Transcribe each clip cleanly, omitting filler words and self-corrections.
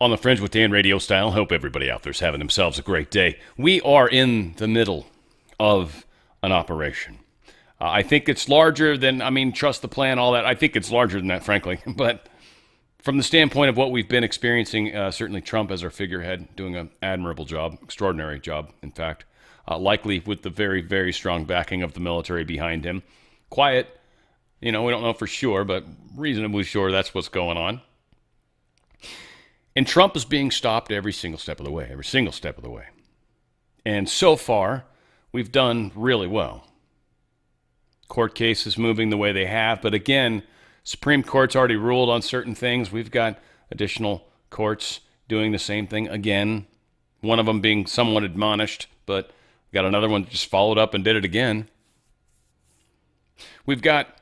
On the Fringe with Dan RadioStyle. Hope everybody out there's having themselves a great day. We are in the middle of an operation. I think it's larger than, trust the plan, all that. I think it's larger than that, frankly. But from the standpoint of what we've been experiencing, certainly Trump as our figurehead doing an admirable job, extraordinary job, in fact, likely with the very, very strong backing of the military behind him. Quiet, we don't know for sure, but reasonably sure that's what's going on. And Trump is being stopped every single step of the way, And so far, we've done really well. Court cases moving the way they have, but again, Supreme Court's already ruled on certain things. We've got additional courts doing the same thing again. One of them being somewhat admonished, but we've got another one that just followed up and did it again. We've got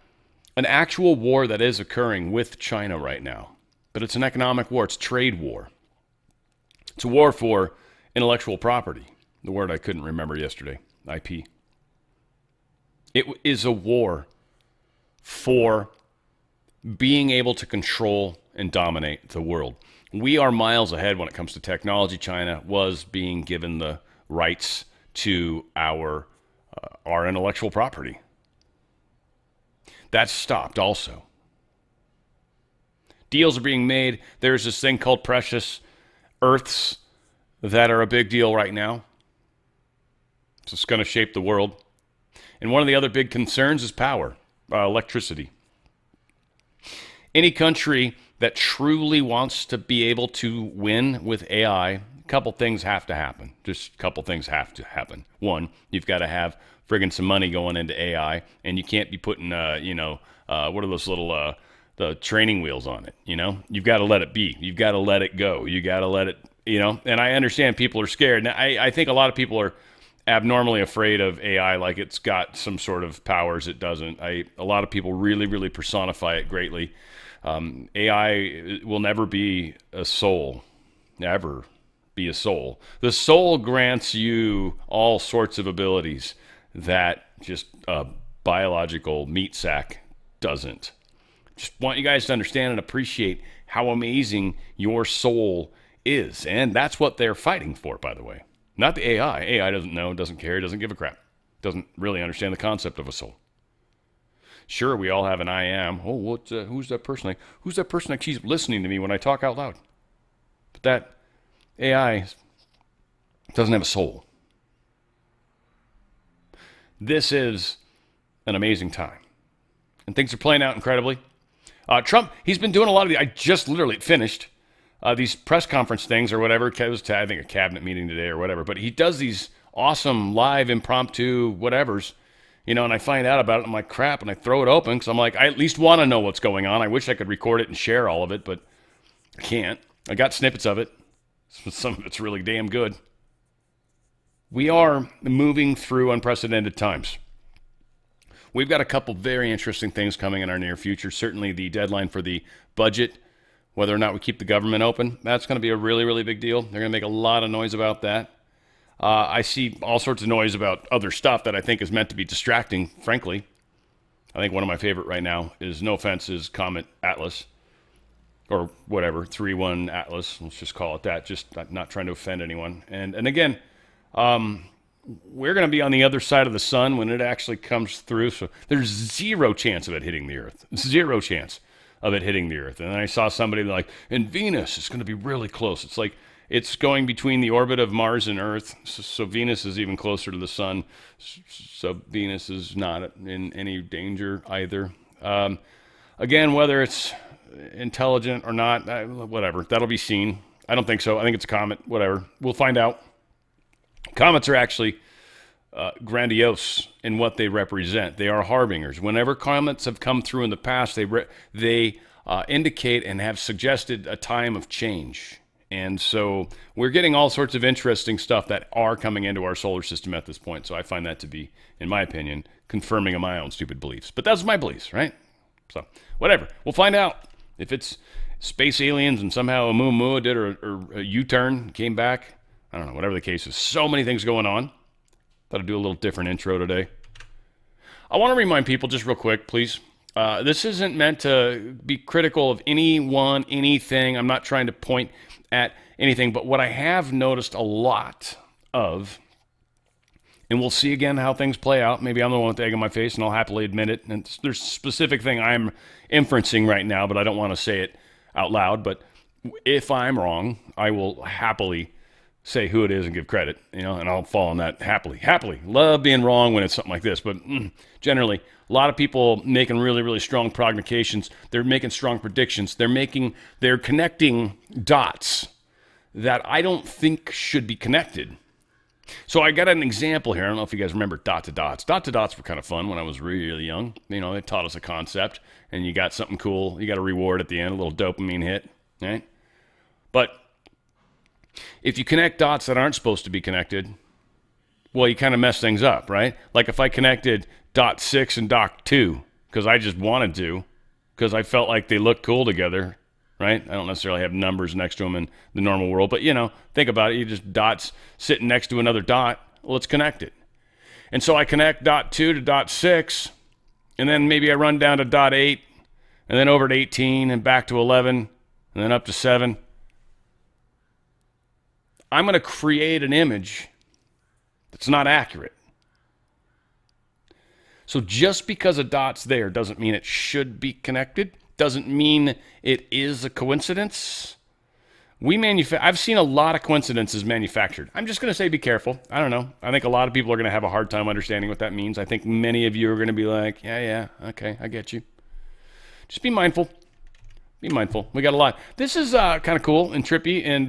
an actual war that is occurring with China right now. But it's an economic war. It's a trade war. It's a war for intellectual property. The word I couldn't remember yesterday, IP. It is a war for being able to control and dominate the world. We are miles ahead when it comes to technology. China was being given the rights to our intellectual property. That's stopped also. Deals are being made. There's this thing called precious earths that are a big deal right now. So it's going to shape the world. And one of the other big concerns is power, electricity. Any country that truly wants to be able to win with AI, a couple things have to happen. Just a couple things have to happen. One, you've got to have friggin' some money going into AI, and you can't be putting, what are those little... the training wheels on it, You've got to let it be. You've got to let it go. You got to let it, And I understand people are scared. Now, I think a lot of people are abnormally afraid of AI, like it's got some sort of powers it doesn't. A lot of people really, really personify it greatly. AI will never be a soul. Never be a soul. The soul grants you all sorts of abilities that just a biological meat sack doesn't. Just want you guys to understand and appreciate how amazing your soul is. And that's what they're fighting for, by the way. Not the AI. AI doesn't know, doesn't care, doesn't give a crap. Doesn't really understand the concept of a soul. Sure, we all have an I am. Oh, who's that person? Who's that person that keeps listening to me when I talk out loud? But that AI doesn't have a soul. This is an amazing time. And things are playing out incredibly. Trump, he's been doing a lot of I just literally finished these press conference things or whatever. It was, I think, a cabinet meeting today or whatever. But he does these awesome live impromptu whatevers, and I find out about it. I'm like, crap, and I throw it open because I'm like, I at least want to know what's going on. I wish I could record it and share all of it, but I can't. I got snippets of it. Some of it's really damn good. We are moving through unprecedented times. We've got a couple very interesting things coming in our near future. Certainly the deadline for the budget, whether or not we keep the government open, that's going to be a really, really big deal. They're going to make a lot of noise about that. I see all sorts of noise about other stuff that I think is meant to be distracting, frankly. I think one of my favorite right now is, no offense, is Comet Atlas, or whatever, 3-1 Atlas. Let's just call it that. Just not trying to offend anyone. And again, we're going to be on the other side of the sun when it actually comes through. So there's zero chance of it hitting the Earth. Zero chance of it hitting the Earth. And then I saw somebody like, in Venus, it's going to be really close. It's like it's going between the orbit of Mars and Earth. So Venus is even closer to the sun. So Venus is not in any danger either. Again, whether it's intelligent or not, whatever. That'll be seen. I don't think so. I think it's a comet. Whatever. We'll find out. Comets are actually grandiose in what they represent. They are harbingers. Whenever comets have come through in the past, they indicate and have suggested a time of change. And so we're getting all sorts of interesting stuff that are coming into our solar system at this point. So I find that to be, in my opinion, confirming of my own stupid beliefs. But that's my beliefs, right? So whatever. We'll find out if it's space aliens and somehow a Oumuamua did a U-turn, came back. I don't know, whatever the case is. So many things going on. Thought I'd do a little different intro today. I want to remind people just real quick, please. This isn't meant to be critical of anyone, anything. I'm not trying to point at anything. But what I have noticed a lot of, and we'll see again how things play out. Maybe I'm the one with the egg on my face, and I'll happily admit it. And there's a specific thing I'm inferencing right now, but I don't want to say it out loud. But if I'm wrong, I will happily say who it is and give credit, and I'll fall on that happily. Happily. Love being wrong when it's something like this. But generally, a lot of people making really, really strong prognostications. They're making strong predictions. They're connecting dots that I don't think should be connected. So I got an example here. I don't know if you guys remember dot to dots. Dot to dots were kind of fun when I was really young. It taught us a concept, and you got something cool. You got a reward at the end, a little dopamine hit, right? But if you connect dots that aren't supposed to be connected, well, you kind of mess things up, right? Like if I connected dot 6 and dot 2 because I just wanted to, because I felt like they looked cool together, right? I don't necessarily have numbers next to them in the normal world, but think about it. You just dots sitting next to another dot. Well, let's connect it. And so I connect dot 2 to dot 6, and then maybe I run down to dot 8, and then over to 18, and back to 11, and then up to 7. I'm going to create an image that's not accurate. So just because a dot's there doesn't mean it should be connected. Doesn't mean it is a coincidence. I've seen a lot of coincidences manufactured. I'm just going to say be careful. I don't know. I think a lot of people are going to have a hard time understanding what that means. I think many of you are going to be like, yeah, okay, I get you. Just be mindful. Be mindful. We got a lot. This is kind of cool and trippy, and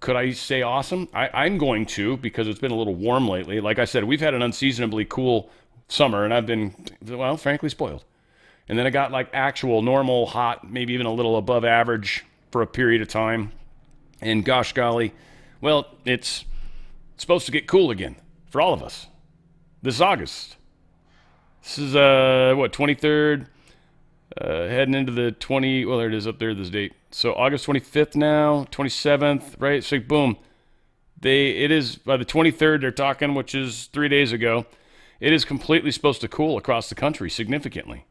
could I say awesome? I'm going to, because it's been a little warm lately. Like I said, we've had an unseasonably cool summer, and I've been, frankly, spoiled. And then I got like actual normal hot, maybe even a little above average for a period of time. And gosh golly, well, it's supposed to get cool again for all of us. This is August. This is, 23rd? Heading into the there it is up there, this date. So August 25th now, 27th, right? So boom. It is, by the 23rd they're talking, which is 3 days ago, it is completely supposed to cool across the country significantly,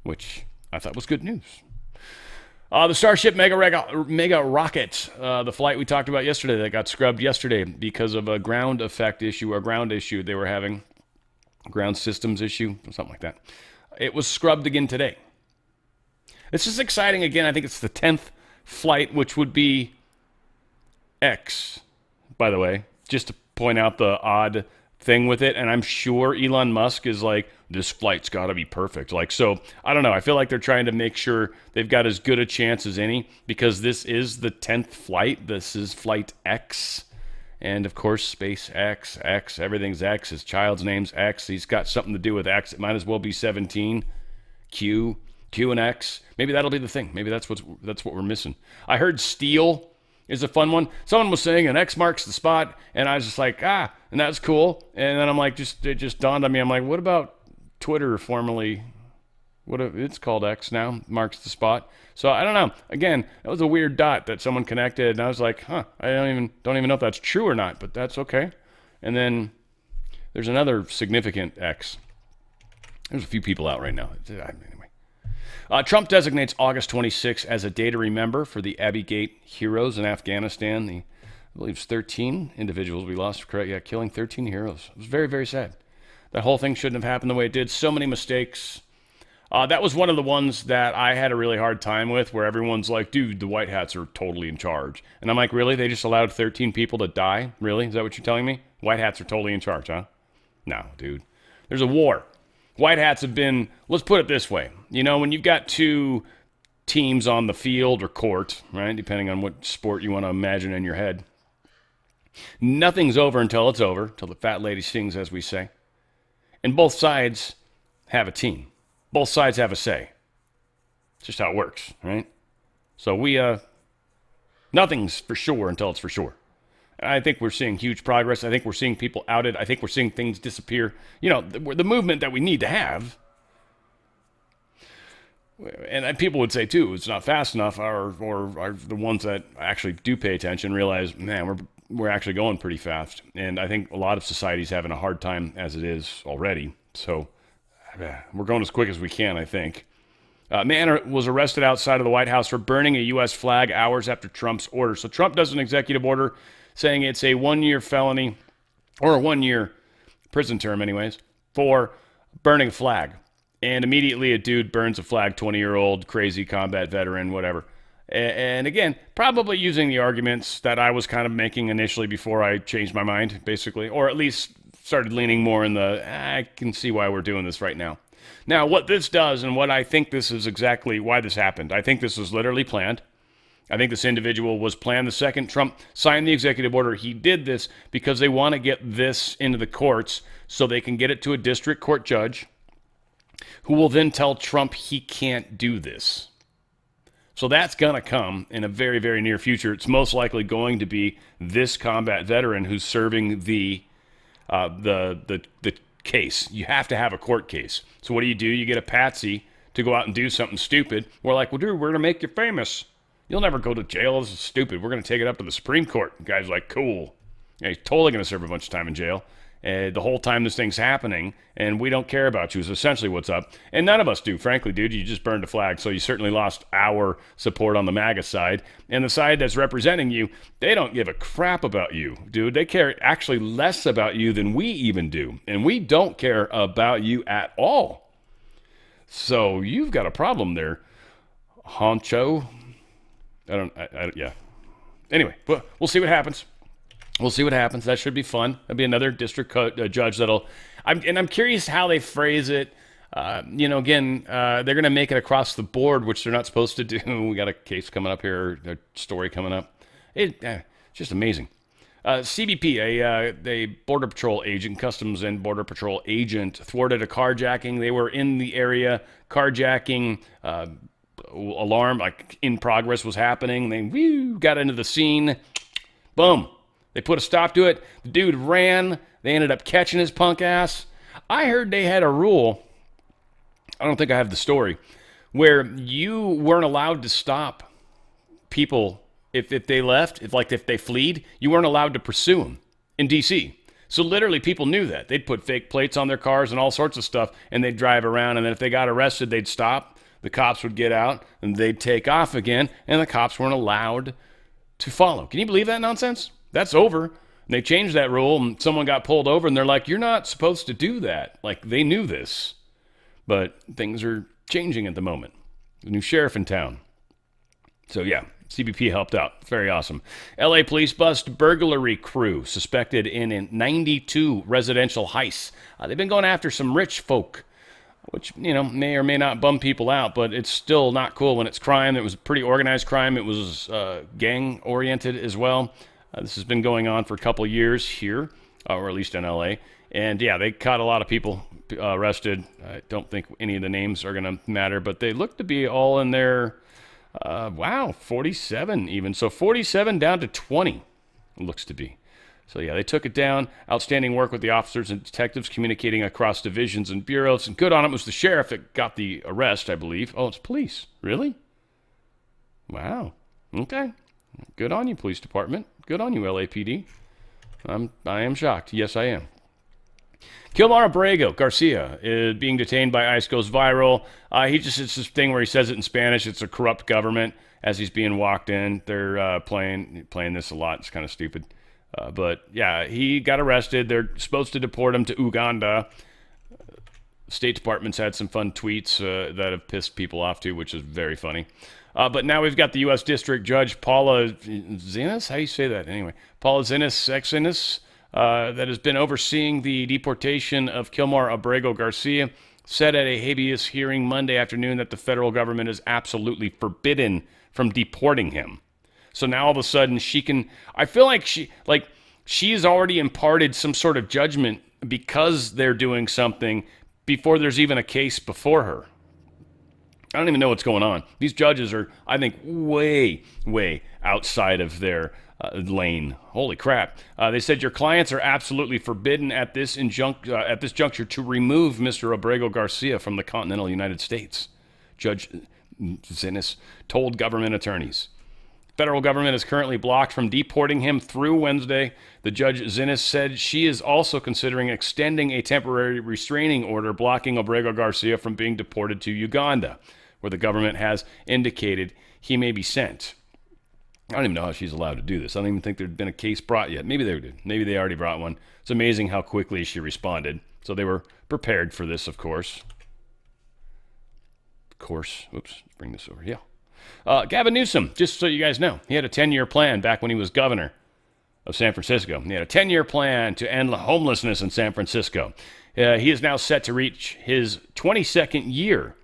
which I thought was good news. The Starship Mega Rocket, the flight we talked about yesterday that got scrubbed yesterday because of a ground effect issue or ground issue they were having, ground systems issue, something like that. It was scrubbed again today. This is exciting again. I think it's the 10th flight, which would be X, by the way, just to point out the odd thing with it. And I'm sure Elon Musk is like, this flight's got to be perfect. So I don't know. I feel like they're trying to make sure they've got as good a chance as any, because this is the 10th flight. This is flight X. And of course, space X, everything's X. His child's name's X. He's got something to do with X. It might as well be 17. Q and X. Maybe that'll be the thing. Maybe that's what we're missing. I heard steel is a fun one. Someone was saying an X marks the spot, and I was just like, and that's cool. And then I'm like, it just dawned on me. I'm like, what about Twitter formerly? It's called X now, marks the spot. So I don't know. Again, that was a weird dot that someone connected, and I was like, I don't even know if that's true or not, but that's okay. And then there's another significant X. There's a few people out right now. Anyway. Trump designates August 26 as a day to remember for the Abbey Gate heroes in Afghanistan. I believe it's 13 individuals we lost, correct? Yeah, killing 13 heroes. It was very, very sad. That whole thing shouldn't have happened the way it did. So many mistakes. That was one of the ones that I had a really hard time with, where everyone's like, dude, the white hats are totally in charge. And I'm like, really? They just allowed 13 people to die? Really? Is that what you're telling me? White hats are totally in charge, huh? No, dude. There's a war. White hats have been, let's put it this way. When you've got two teams on the field or court, right, depending on what sport you want to imagine in your head, nothing's over until it's over, till the fat lady sings, as we say. And both sides have a team. Both sides have a say. It's just how it works, right? So nothing's for sure until it's for sure. I think we're seeing huge progress. I think we're seeing people outed. I think we're seeing things disappear. The movement that we need to have. And people would say, too, it's not fast enough, or the ones that actually do pay attention realize, man, we're actually going pretty fast. And I think a lot of society's having a hard time as it is already. So we're going as quick as we can, I think. Man was arrested outside of the White House for burning a U.S. flag hours after Trump's order. So Trump does an executive order saying it's a 1-year felony, or a 1-year prison term anyways, for burning a flag. And immediately a dude burns a flag, 20-year-old, crazy combat veteran, whatever. And again, probably using the arguments that I was kind of making initially before I changed my mind, basically, or at least started leaning more in the, I can see why we're doing this right now. Now, what this does, and what I think this is exactly why this happened, I think this was literally planned. I think this individual was planned. The second Trump signed the executive order, he did this because they want to get this into the courts so they can get it to a district court judge who will then tell Trump he can't do this. So that's going to come in a very, very near future. It's most likely going to be this combat veteran who's serving the case. You have to have a court case. So what do? You get a patsy to go out and do something stupid. We're like, well, dude, we're going to make you famous. You'll never go to jail. This is stupid. We're going to take it up to the Supreme Court. The guy's like, cool. Yeah, he's totally going to serve a bunch of time in jail. The whole time this thing's happening, and we don't care about you is essentially what's up. And none of us do, frankly, dude. You just burned a flag, so you certainly lost our support on the MAGA side. And the side that's representing you, they don't give a crap about you, dude. They care actually less about you than we even do. And we don't care about you at all. So you've got a problem there, honcho. Yeah. Anyway, we'll see what happens. We'll see what happens. That should be fun. That'll be another district judge that'll. I'm curious how they phrase it. Again, they're going to make it across the board, which they're not supposed to do. We got a case coming up here, a story coming up. It's just amazing. CBP, a Border Patrol agent, Customs and Border Patrol agent, thwarted a carjacking. They were in the area. Carjacking alarm, like in progress, was happening. They got into the scene. Boom. They put a stop to it. The dude ran. They ended up catching his punk ass. I heard they had a rule, I don't think I have the story, where you weren't allowed to stop people if they left, if they fled, you weren't allowed to pursue them in D.C. So literally people knew that. They'd put fake plates on their cars and all sorts of stuff, and they'd drive around, and then if they got arrested, they'd stop. The cops would get out, and they'd take off again, and the cops weren't allowed to follow. Can you believe that nonsense? That's over. And they changed that rule, and someone got pulled over, and they're like, you're not supposed to do that. Like, they knew this. But things are changing at the moment. The new sheriff in town. So, yeah, CBP helped out. Very awesome. L.A. police bust burglary crew suspected in a 92 residential heist. They've been going after some rich folk, which, may or may not bum people out, but it's still not cool when it's crime. It was pretty organized crime. It was gang-oriented as well. This has been going on for a couple years here, or at least in L.A. And, yeah, they caught a lot of people arrested. I don't think any of the names are going to matter, but they look to be all in their, 47 even. So 47 down to 20, it looks to be. So, yeah, they took it down. Outstanding work with the officers and detectives communicating across divisions and bureaus. And good on it was the sheriff that got the arrest, I believe. Oh, it's police. Really? Wow. Okay. Good on you, police department. Good on you, LAPD. I am shocked. Yes, I am. Kilmar Abrego Garcia is being detained by ICE goes viral. It's this thing where he says it in Spanish. It's a corrupt government as he's being walked in. They're playing this a lot. It's kind of stupid. But, yeah, he got arrested. They're supposed to deport him to Uganda. State Department's had some fun tweets that have pissed people off, too, which is very funny. But now we've got the U.S. District Judge Paula Zinnes. How do you say that? Anyway, Paula Zinnes, that has been overseeing the deportation of Kilmar Abrego Garcia, said at a habeas hearing Monday afternoon that the federal government is absolutely forbidden from deporting him. So now all of a sudden she can, I feel like she's already imparted some sort of judgment because they're doing something before there's even a case before her. I don't even know what's going on. These judges are, I think, way, way outside of their lane. Holy crap. They said your clients are absolutely forbidden at this juncture to remove Mr. Abrego Garcia from the continental United States. Judge Zinnes told government attorneys. Federal government is currently blocked from deporting him through Wednesday. The Judge Zinnes said she is also considering extending a temporary restraining order blocking Abrego Garcia from being deported to Uganda, where the government has indicated he may be sent. I don't even know how she's allowed to do this. I don't even think there'd been a case brought yet. Maybe they did. Maybe they already brought one. It's amazing how quickly she responded. So they were prepared for this, of course. Oops, bring this over. Yeah. Gavin Newsom, just so you guys know, he had a 10-year plan back when he was governor of San Francisco. He had a 10-year plan to end homelessness in San Francisco. He is now set to reach his 22nd year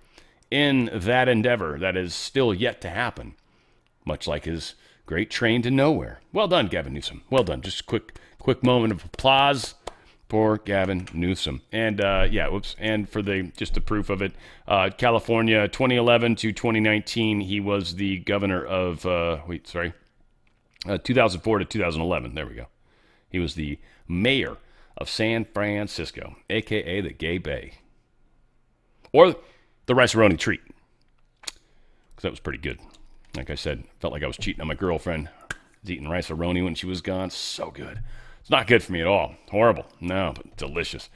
in that endeavor that is still yet to happen, much like his great train to nowhere. Well done, Gavin Newsom. Well done. Just a quick moment of applause for Gavin Newsom. And and for just the proof of it, California, 2011 to 2019, he was the governor of 2004 to 2011. There we go. He was the mayor of San Francisco, a.k.a. the Gay Bay. Or the Rice-A-Roni treat. Because that was pretty good. Like I said, felt like I was cheating on my girlfriend. I was eating Rice-A-Roni when she was gone. So good. It's not good for me at all. Horrible. No, but delicious.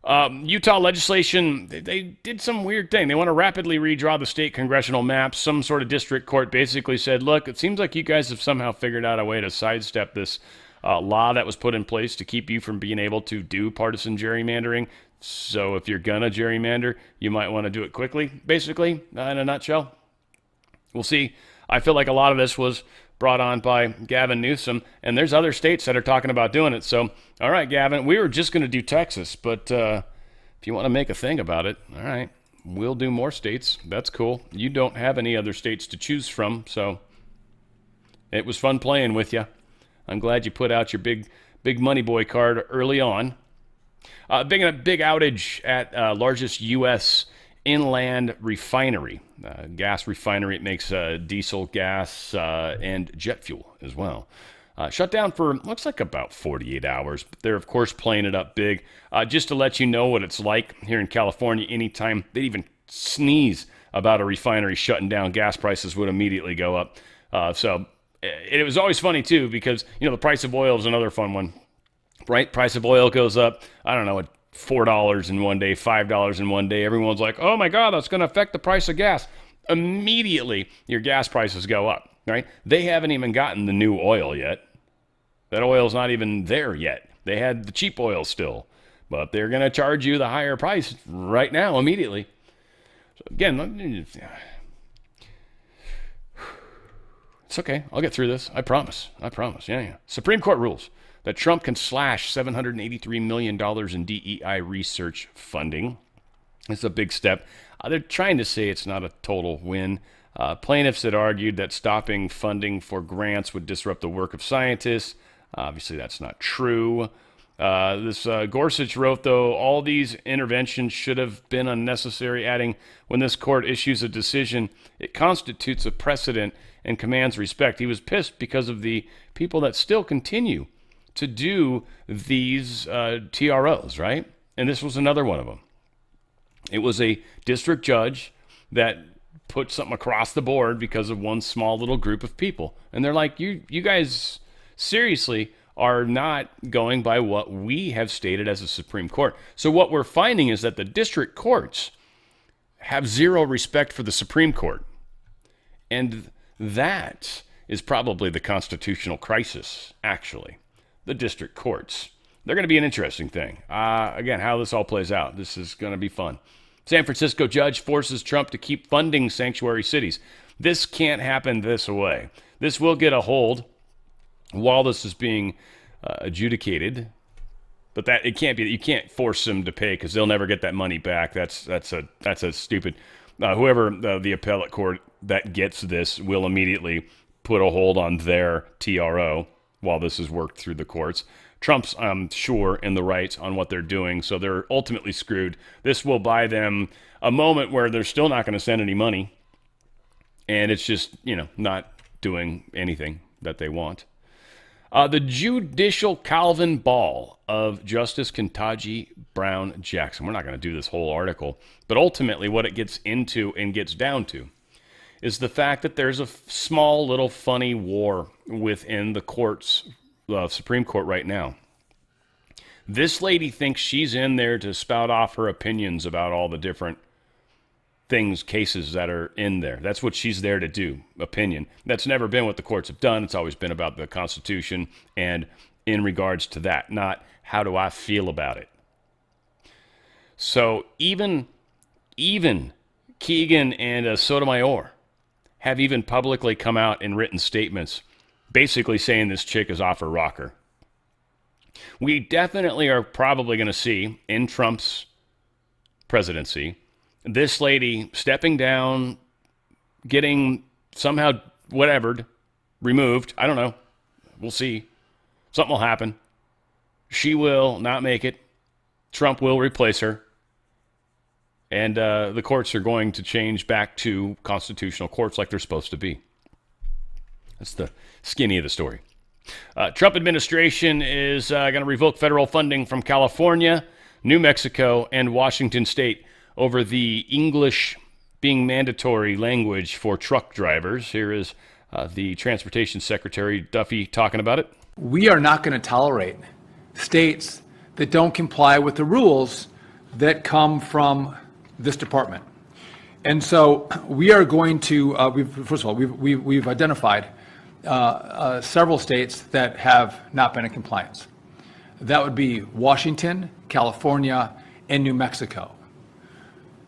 Utah legislation, they did some weird thing. They want to rapidly redraw the state congressional maps. Some sort of district court basically said, look, it seems like you guys have somehow figured out a way to sidestep this law that was put in place to keep you from being able to do partisan gerrymandering. So if you're going to gerrymander, you might want to do it quickly, basically, in a nutshell. We'll see. I feel like a lot of this was brought on by Gavin Newsom, and there's other states that are talking about doing it. So, all right, Gavin, we were just going to do Texas, but if you want to make a thing about it, all right, we'll do more states. That's cool. You don't have any other states to choose from, so it was fun playing with you. I'm glad you put out your big money boy card early on. Big outage at largest U.S. inland refinery, gas refinery. It makes diesel gas and jet fuel as well. Shut down for, looks like about 48 hours. But they're, of course, playing it up big. Just to let you know what it's like here in California, anytime they even sneeze about a refinery shutting down, gas prices would immediately go up. So it was always funny, too, because, the price of oil is another fun one, right? Price of oil goes up, I don't know, $4 in one day, $5 in one day. Everyone's like, oh my God, that's going to affect the price of gas. Immediately, your gas prices go up, right? They haven't even gotten the new oil yet. That oil's not even there yet. They had the cheap oil still, but they're going to charge you the higher price right now, immediately. So again, it's okay. I'll get through this. I promise. Yeah. Supreme Court rules that Trump can slash $783 million in DEI research funding. It's a big step. They're trying to say it's not a total win. Plaintiffs had argued that stopping funding for grants would disrupt the work of scientists. Obviously, that's not true. Gorsuch wrote, though, all these interventions should have been unnecessary, adding, when this court issues a decision, it constitutes a precedent and commands respect. He was pissed because of the people that still continue to do these TROs, right? And this was another one of them. It was a district judge that put something across the board because of one small little group of people. And they're like, you guys seriously are not going by what we have stated as a Supreme Court. So what we're finding is that the district courts have zero respect for the Supreme Court. And that is probably the constitutional crisis, actually. The district courts. They're going to be an interesting thing. Again, how this all plays out. This is going to be fun. San Francisco judge forces Trump to keep funding sanctuary cities. This can't happen this way. This will get a hold while this is being adjudicated, but that it can't be. You can't force them to pay because they'll never get that money back. That's a stupid. Whoever the appellate court that gets this will immediately put a hold on their TRO while this is worked through the courts. Trump's, I'm sure, in the right on what they're doing, so they're ultimately screwed. This will buy them a moment where they're still not going to send any money, and it's just, not doing anything that they want. The judicial Calvin Ball of Justice Ketanji Brown Jackson. We're not going to do this whole article, but ultimately what it gets into and gets down to is the fact that there's a small little funny war within the courts, Supreme Court right now. This lady thinks she's in there to spout off her opinions about all the different cases that are in there. That's what she's there to do, opinion. That's never been what the courts have done. It's always been about the Constitution and in regards to that, not how do I feel about it. So even Keegan and Sotomayor have even publicly come out in written statements basically saying this chick is off her rocker. We definitely are probably going to see in Trump's presidency this lady stepping down, getting somehow whatevered, removed. I don't know. We'll see. Something will happen. She will not make it. Trump will replace her. And the courts are going to change back to constitutional courts like they're supposed to be. That's the skinny of the story. Trump administration is going to revoke federal funding from California, New Mexico, and Washington State over the English being mandatory language for truck drivers. Here is the Transportation Secretary Duffy talking about it. We are not going to tolerate states that don't comply with the rules that come from this department. And so we are going to, first of all, we've identified several states that have not been in compliance. That would be Washington, California, and New Mexico.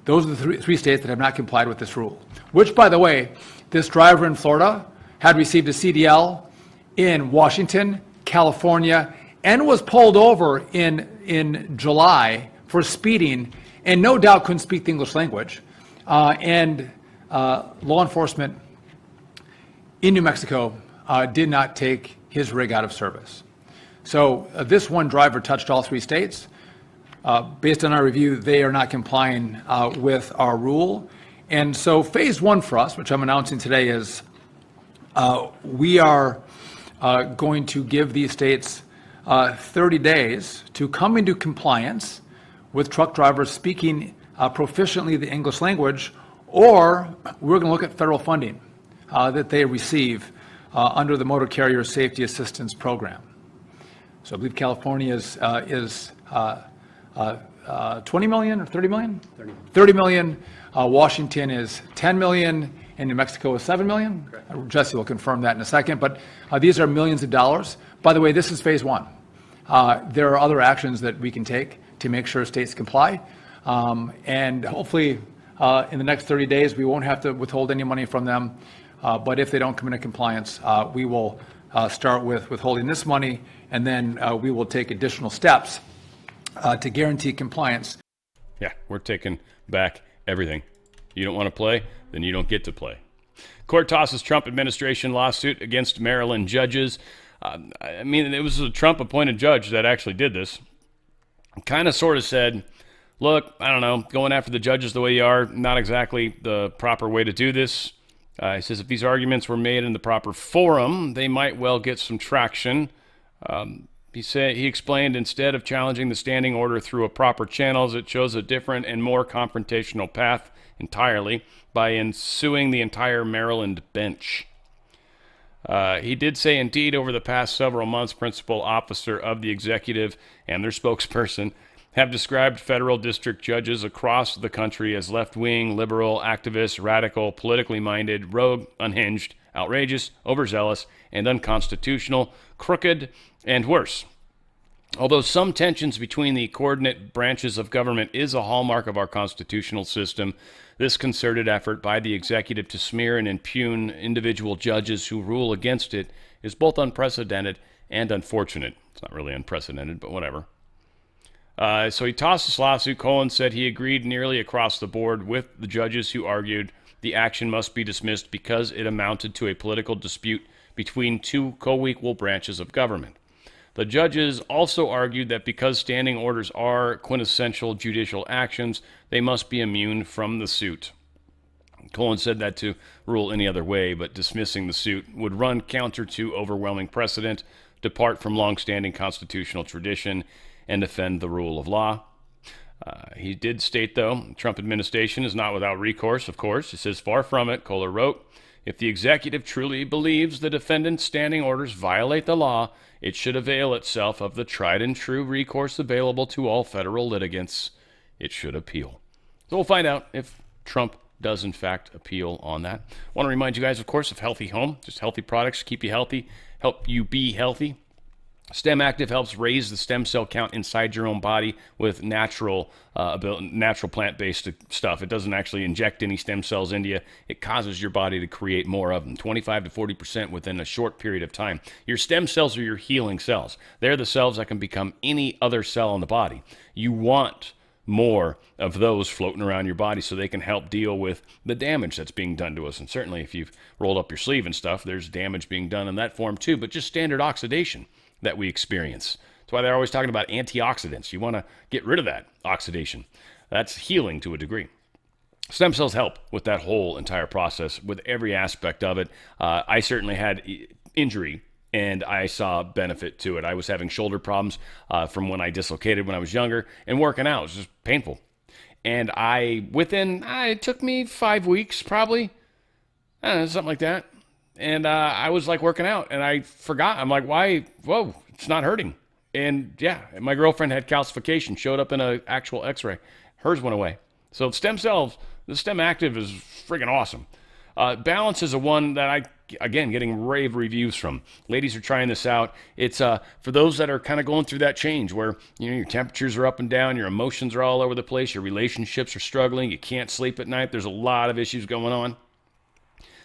Those are the three states that have not complied with this rule, which, by the way, this driver in Florida had received a CDL in Washington, California, and was pulled over in July for speeding, and no doubt couldn't speak the English language. And law enforcement in New Mexico did not take his rig out of service. So this one driver touched all three states. Based on our review, they are not complying with our rule. And so phase one for us, which I'm announcing today, is we are going to give these states 30 days to come into compliance with truck drivers speaking proficiently the English language, or we're going to look at federal funding that they receive under the Motor Carrier Safety Assistance Program. So I believe California is 20 million or 30 million? 30 million. Washington is 10 million, and New Mexico is 7 million. Correct. Jesse will confirm that in a second, but these are millions of dollars. By the way, this is phase one. There are other actions that we can take to make sure states comply, and hopefully in the next 30 days we won't have to withhold any money from them, but if they don't come into compliance, we will start with withholding this money, and then we will take additional steps to guarantee compliance. Yeah, we're taking back everything. You don't want to play, then you don't get to play. Court tosses Trump administration lawsuit against Maryland judges. I mean, it was a Trump-appointed judge that actually did this. Kind of sort of said, look, I don't know, going after the judges the way you are, not exactly the proper way to do this. He says if these arguments were made in the proper forum, they might well get some traction. He explained instead of challenging the standing order through a proper channels, it chose a different and more confrontational path entirely by ensuing the entire Maryland bench. He did say, indeed, over the past several months, principal officer of the executive and their spokesperson have described federal district judges across the country as left-wing, liberal, activist, radical, politically minded, rogue, unhinged, outrageous, overzealous, and unconstitutional, crooked, and worse. Although some tensions between the coordinate branches of government is a hallmark of our constitutional system, this concerted effort by the executive to smear and impugn individual judges who rule against it is both unprecedented and unfortunate. It's not really unprecedented, but whatever. So he tossed this lawsuit. Cohen said he agreed nearly across the board with the judges who argued the action must be dismissed because it amounted to a political dispute between two co-equal branches of government. The judges also argued that because standing orders are quintessential judicial actions, they must be immune from the suit. Cohen said that to rule any other way, but dismissing the suit would run counter to overwhelming precedent, depart from long-standing constitutional tradition, and defend the rule of law. He did state, though, the Trump administration is not without recourse, of course. He says, far from it, Kohler wrote, if the executive truly believes the defendant's standing orders violate the law, it should avail itself of the tried and true recourse available to all federal litigants. It should appeal. So we'll find out if Trump does in fact appeal on that. I want to remind you guys, of course, of Healthy Home, just healthy products, keep you healthy, help you be healthy. Stem Active helps raise the stem cell count inside your own body with natural plant-based stuff. It doesn't actually inject any stem cells into you. It causes your body to create more of them, 25 to 40% within a short period of time. Your stem cells are your healing cells. They're the cells that can become any other cell in the body. You want more of those floating around your body so they can help deal with the damage that's being done to us. And certainly if you've rolled up your sleeve and stuff, there's damage being done in that form too, but just standard oxidation that we experience. That's why they're always talking about antioxidants. You want to get rid of that oxidation. That's healing to a degree. Stem cells help with that whole entire process, with every aspect of it. I certainly had injury, and I saw benefit to it. I was having shoulder problems from when I dislocated when I was younger, and working out was just painful. And it took me 5 weeks probably, I don't know, something like that. And I was like working out, and I forgot. I'm like, why? Whoa, it's not hurting. And yeah, my girlfriend had calcification, showed up in an actual x-ray. Hers went away. So stem cells, the Stem Active is freaking awesome. Balance is a one that getting rave reviews from. Ladies are trying this out. It's for those that are kind of going through that change where, your temperatures are up and down, your emotions are all over the place, your relationships are struggling, you can't sleep at night, there's a lot of issues going on.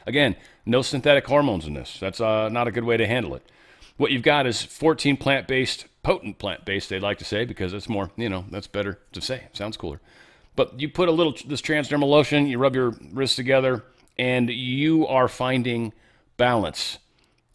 Again, no synthetic hormones in this. That's not a good way to handle it. What you've got is 14 plant-based, potent plant-based, they'd like to say, because it's more, that's better to say. Sounds cooler. But you put this transdermal lotion, you rub your wrists together, and you are finding balance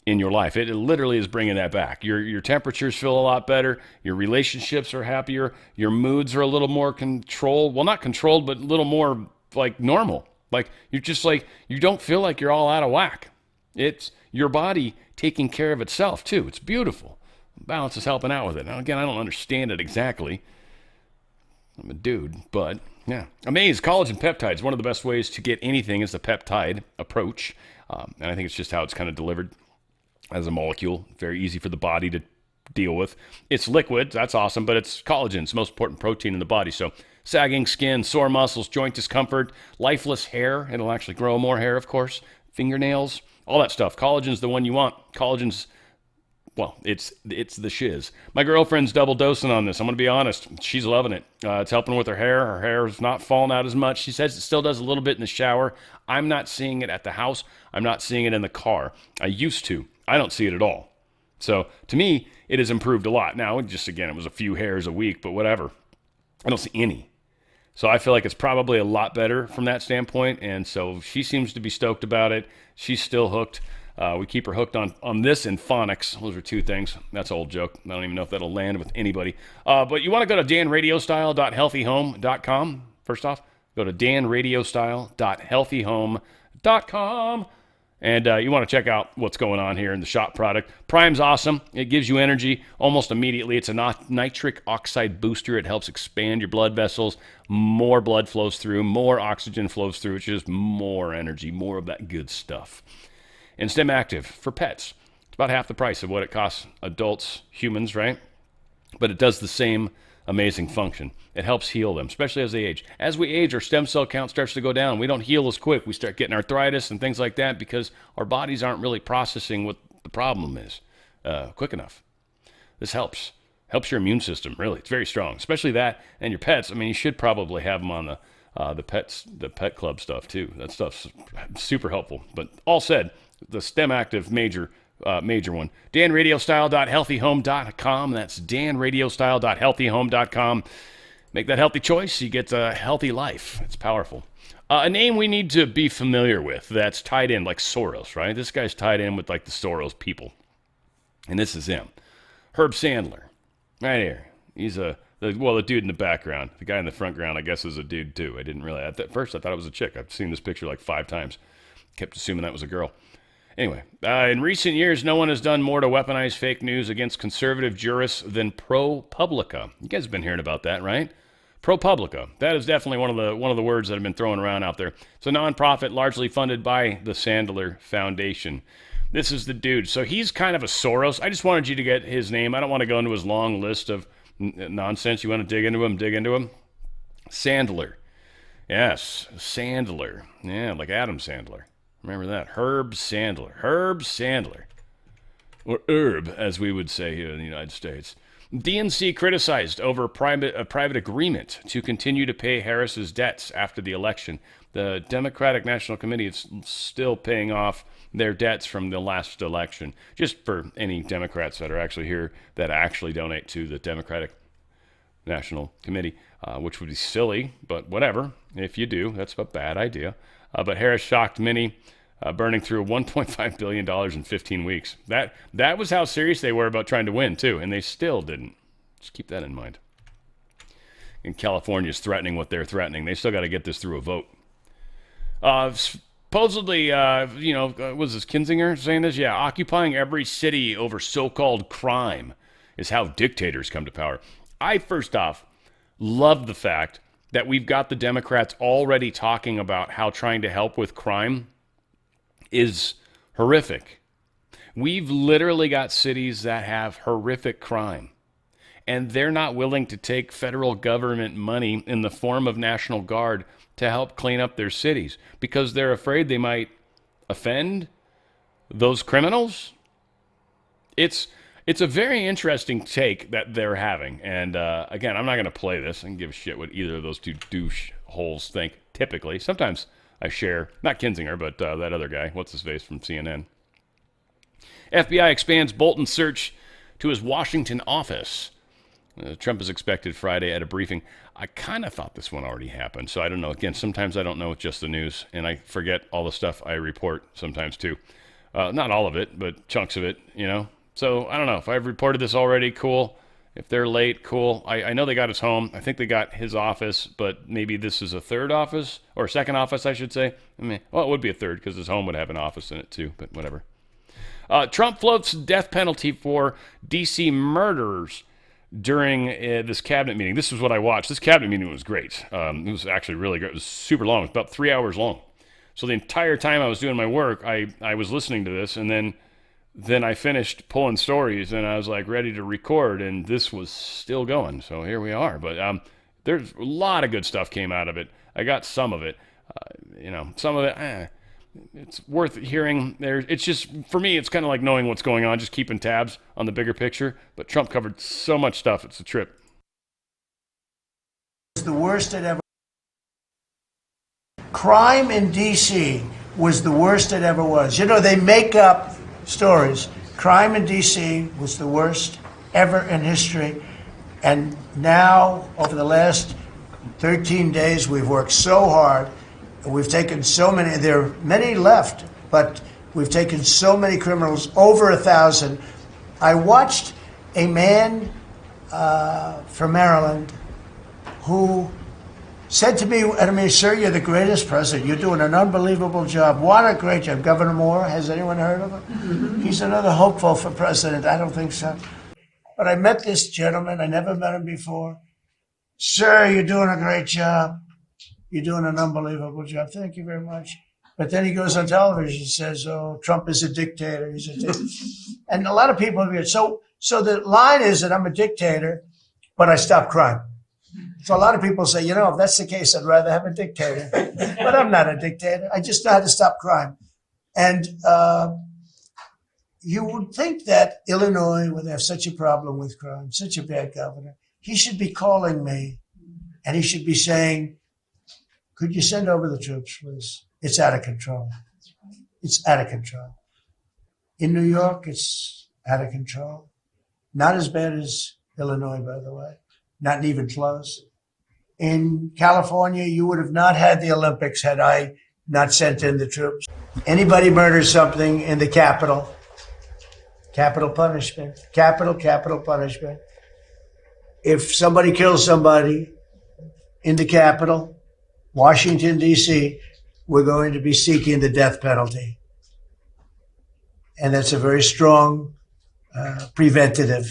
in your life. It literally is bringing that back. Your temperatures feel a lot better. Your relationships are happier. Your moods are a little more controlled. Well, not controlled, but a little more like normal. Like you're just like, you don't feel like you're all out of whack. It's your body taking care of itself too. It's beautiful. Balance is helping out with it. Now, again, I don't understand it exactly. I'm a dude, but yeah. Amaze collagen peptides. One of the best ways to get anything is the peptide approach. And I think it's just how it's kind of delivered as a molecule. Very easy for the body to deal with. It's liquid. That's awesome, but it's collagen. It's the most important protein in the body. So sagging skin, sore muscles, joint discomfort, lifeless hair. It'll actually grow more hair, of course. Fingernails, all that stuff. Collagen's the one you want. Collagen's, well, it's the shiz. My girlfriend's double dosing on this. I'm going to be honest. She's loving it. It's helping with her hair. Her hair's not falling out as much. She says it still does a little bit in the shower. I'm not seeing it at the house. I'm not seeing it in the car. I used to. I don't see it at all. So to me, it has improved a lot. Now, it was a few hairs a week, but whatever. I don't see any. So I feel like it's probably a lot better from that standpoint. And so she seems to be stoked about it. She's still hooked. We keep her hooked on this and phonics. Those are two things. That's an old joke. I don't even know if that'll land with anybody. But you want to go to danradiostyle.healthyhome.com. First off, go to danradiostyle.healthyhome.com. And you want to check out what's going on here in the shop product. Prime's awesome. It gives you energy almost immediately. It's a nitric oxide booster. It helps expand your blood vessels. More blood flows through. More oxygen flows through. It's just more energy, more of that good stuff. And Stem Active for pets. It's about half the price of what it costs adults, humans, right? But it does the same amazing function. It helps heal them, especially as they age. As we age, our stem cell count starts to go down. We don't heal as quick. We start getting arthritis and things like that because our bodies aren't really processing what the problem is quick enough. This helps your immune system, really. It's very strong, especially that and your pets. I mean, you should probably have them on the pet club stuff too. That stuff's super helpful. But all said, the Stem Active major one. danradiostyle.healthyhome.com. That's danradiostyle.healthyhome.com. Make that healthy choice. You get a healthy life. It's powerful. A name we need to be familiar with that's tied in like Soros, right? This guy's tied in with like the Soros people. And this is him. Herb Sandler. Right here. He's the dude in the background. The guy in the front ground, I guess, is a dude too. I didn't really, at first I thought it was a chick. I've seen this picture like 5 times. Kept assuming that was a girl. Anyway, in recent years, no one has done more to weaponize fake news against conservative jurists than ProPublica. You guys have been hearing about that, right? ProPublica. That is definitely one of the words that have been thrown around out there. It's a nonprofit largely funded by the Sandler Foundation. This is the dude. So he's kind of a Soros. I just wanted you to get his name. I don't want to go into his long list of nonsense. You want to dig into him? Dig into him. Sandler. Yes, Sandler. Yeah, like Adam Sandler. Remember that? Herb Sandler. Herb Sandler. Or herb, as we would say here in the United States. DNC criticized over a private agreement to continue to pay Harris's debts after the election. The Democratic National Committee is still paying off their debts from the last election. Just for any Democrats that are actually here that actually donate to the Democratic National Committee, which would be silly, but whatever. If you do, that's a bad idea. But Harris shocked many, burning through $1.5 billion in 15 weeks. That was how serious they were about trying to win, too, and they still didn't. Just keep that in mind. And California's threatening what they're threatening. They still got to get this through a vote. Supposedly, was this Kinzinger saying this? Yeah, occupying every city over so-called crime is how dictators come to power. I, first off, love the fact that we've got the Democrats already talking about how trying to help with crime is horrific. We've literally got cities that have horrific crime, and they're not willing to take federal government money in the form of National Guard to help clean up their cities because they're afraid they might offend those criminals. It's a very interesting take that they're having. And again, I'm not going to play this and give a shit what either of those two douche holes think typically. Sometimes I share, not Kinzinger, but that other guy, what's his face from CNN. FBI expands Bolton's search to his Washington office. Trump is expected Friday at a briefing. I kind of thought this one already happened, so I don't know. Again, sometimes I don't know just the news, and I forget all the stuff I report sometimes too. Not all of it, but chunks of it, So I don't know. If I've reported this already, cool. If they're late, cool. I know they got his home. I think they got his office, but maybe this is a third office, or second office, I should say. It would be a third because his home would have an office in it too, but whatever. Trump floats death penalty for D.C. murderers during this cabinet meeting. This is what I watched. This cabinet meeting was great. It was actually really great. It was super long. It was about 3 hours long. So the entire time I was doing my work, I was listening to this, and then I finished pulling stories, and I was like ready to record, and this was still going. So here we are. But there's a lot of good stuff came out of it. I got some of it. Some of it, it's worth hearing. It's just, for me, it's kind of like knowing what's going on, just keeping tabs on the bigger picture. But Trump covered so much stuff. It's a trip. It's the worst it ever. Crime in D.C. was the worst it ever was. They make up stories. Crime in D.C. was the worst ever in history. And now, over the last 13 days, we've worked so hard. We've taken so many, there are many left, but we've taken so many criminals, over 1,000. I watched a man from Maryland who said to me, sir, you're the greatest president. You're doing an unbelievable job. What a great job. Governor Moore, has anyone heard of him? He's another hopeful for president. I don't think so. But I met this gentleman. I never met him before. Sir, you're doing a great job. You're doing an unbelievable job. Thank you very much. But then he goes on television and says, oh, Trump is a dictator. He's a dictator. And a lot of people, so the line is that I'm a dictator, but I stop crime. So a lot of people say, if that's the case, I'd rather have a dictator. But I'm not a dictator. I just know how to stop crime. And you would think that Illinois would have such a problem with crime, such a bad governor. He should be calling me, and he should be saying, could you send over the troops, please? It's out of control. It's out of control. In New York, it's out of control. Not as bad as Illinois, by the way. Not even close. In California, you would have not had the Olympics had I not sent in the troops. Anybody murders something in the Capitol, capital punishment, capital punishment. If somebody kills somebody in the Capitol, Washington, D.C., we're going to be seeking the death penalty. And that's a very strong preventative.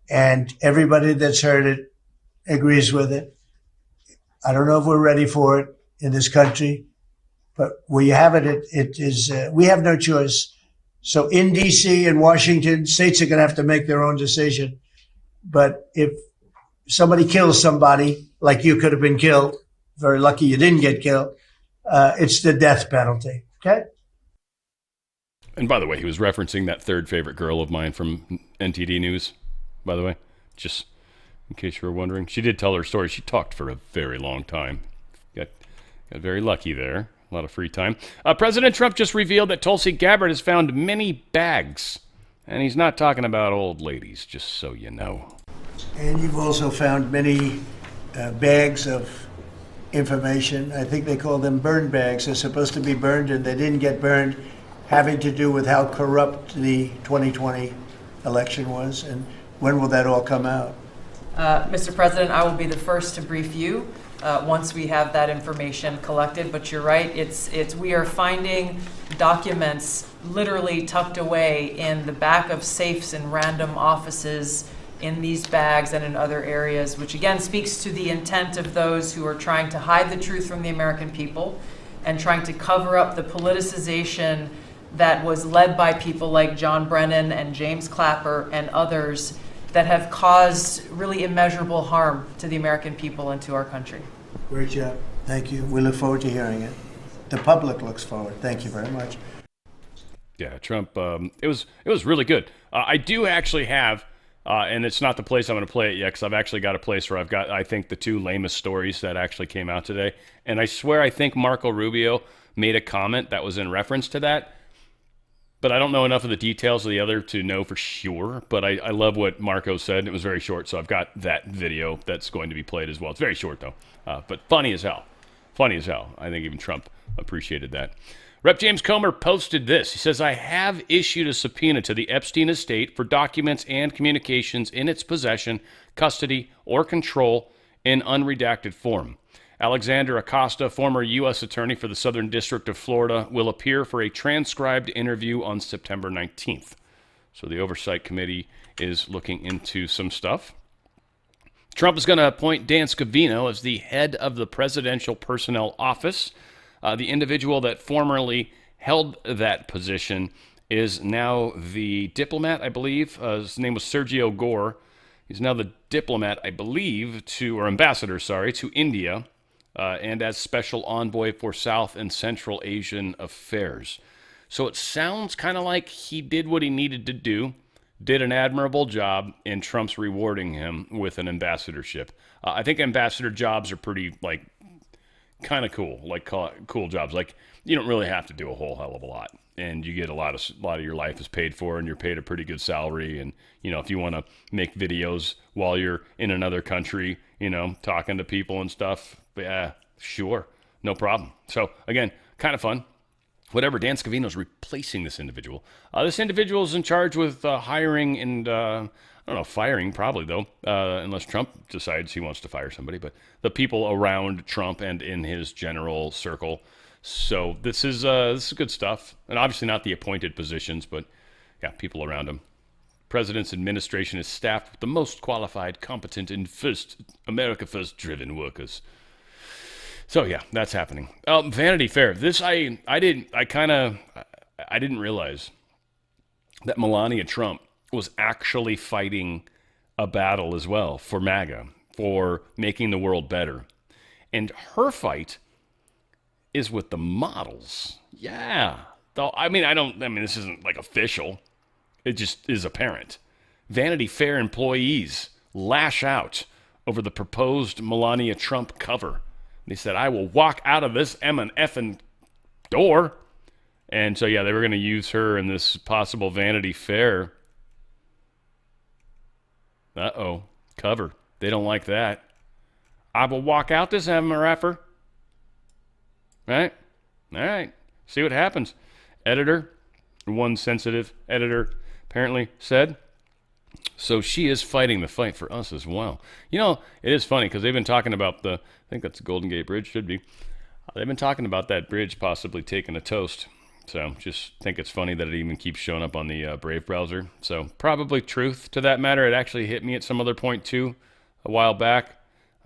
And everybody that's heard it agrees with it. I don't know if we're ready for it in this country, but where you have it, it is, we have no choice. So in D.C. and Washington, states are going to have to make their own decision. But if somebody kills somebody, like you could have been killed, very lucky you didn't get killed. It's the death penalty. Okay. And by the way, he was referencing that third favorite girl of mine from NTD News, by the way, just in case you were wondering. She did tell her story. She talked for a very long time. Got very lucky there. A lot of free time. President Trump just revealed that Tulsi Gabbard has found many bags. And he's not talking about old ladies, just so you know. And you've also found many bags of information. I think they call them burn bags. They're supposed to be burned and they didn't get burned, having to do with how corrupt the 2020 election was. And when will that all come out? Mr. President, I will be the first to brief you once we have that information collected. But you're right, we are finding documents literally tucked away in the back of safes in random offices in these bags and in other areas, which again speaks to the intent of those who are trying to hide the truth from the American people and trying to cover up the politicization that was led by people like John Brennan and James Clapper and others that have caused really immeasurable harm to the American people and to our country. Great job. Thank you. We look forward to hearing it. The public looks forward. Thank you very much. Yeah, Trump, it was really good. I do actually have, and it's not the place I'm going to play it yet because I've actually got a place where I've got, I think, the two lamest stories that actually came out today. And I swear I think Marco Rubio made a comment that was in reference to that. But I don't know enough of the details of the other to know for sure. But I love what Marco said. It was very short, so I've got that video that's going to be played as well. It's very short, though, but funny as hell. Funny as hell. I think even Trump appreciated that. Rep. James Comer posted this. He says, I have issued a subpoena to the Epstein estate for documents and communications in its possession, custody, or control in unredacted form. Alexander Acosta, former U.S. Attorney for the Southern District of Florida, will appear for a transcribed interview on September 19th. So the Oversight Committee is looking into some stuff. Trump is going to appoint Dan Scavino as the head of the Presidential Personnel Office. The individual that formerly held that position is now the diplomat, I believe. His name was Sergio Gore. He's now the diplomat, I believe, or ambassador, to India. And as special envoy for South and Central Asian affairs. So it sounds kind of like he did what he needed to do, did an admirable job, and Trump's rewarding him with an ambassadorship. I think ambassador jobs are pretty, kind of cool, cool jobs. You don't really have to do a whole hell of a lot, and you get a lot of your life is paid for, and you're paid a pretty good salary. And if you want to make videos while you're in another country, talking to people and stuff. Yeah, sure. No problem. So, again, kind of fun. Whatever, Dan Scavino's replacing this individual. This individual is in charge with hiring and, I don't know, firing probably, though, unless Trump decides he wants to fire somebody. But the people around Trump and in his general circle. So this is good stuff. And obviously not the appointed positions, but, yeah, people around him. President's administration is staffed with the most qualified, competent, and America First driven workers. So yeah, that's happening. Vanity Fair. This I didn't realize that Melania Trump was actually fighting a battle as well for MAGA, for making the world better. And her fight is with the models. Yeah. Though this isn't official. It just is apparent. Vanity Fair employees lash out over the proposed Melania Trump cover. They said, I will walk out of this effing door. And so, yeah, they were going to use her in this possible Vanity Fair. Cover. They don't like that. I will walk out this effer. Right? All right. See what happens. Editor, one sensitive editor apparently said. So she is fighting the fight for us as well. It is funny because they've been talking about I think that's the Golden Gate Bridge, should be. They've been talking about that bridge possibly taking a toast. So just think it's funny that it even keeps showing up on the Brave browser. So probably truth to that matter. It actually hit me at some other point too a while back.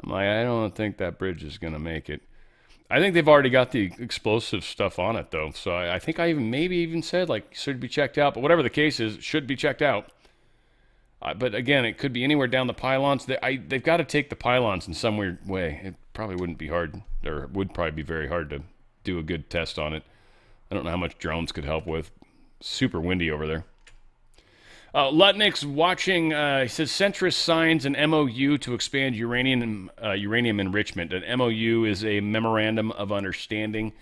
I'm like, I don't think that bridge is going to make it. I think they've already got the explosive stuff on it though. So I think I even said should be checked out. But whatever the case is, it should be checked out. But again, it could be anywhere down the pylons. They've got to take the pylons in some weird way. It probably wouldn't be hard, or would probably be very hard to do a good test on it. I don't know how much drones could help with. Super windy over there. Lutnick's watching, he says, centrist signs an MOU to expand uranium enrichment. An MOU is a memorandum of understanding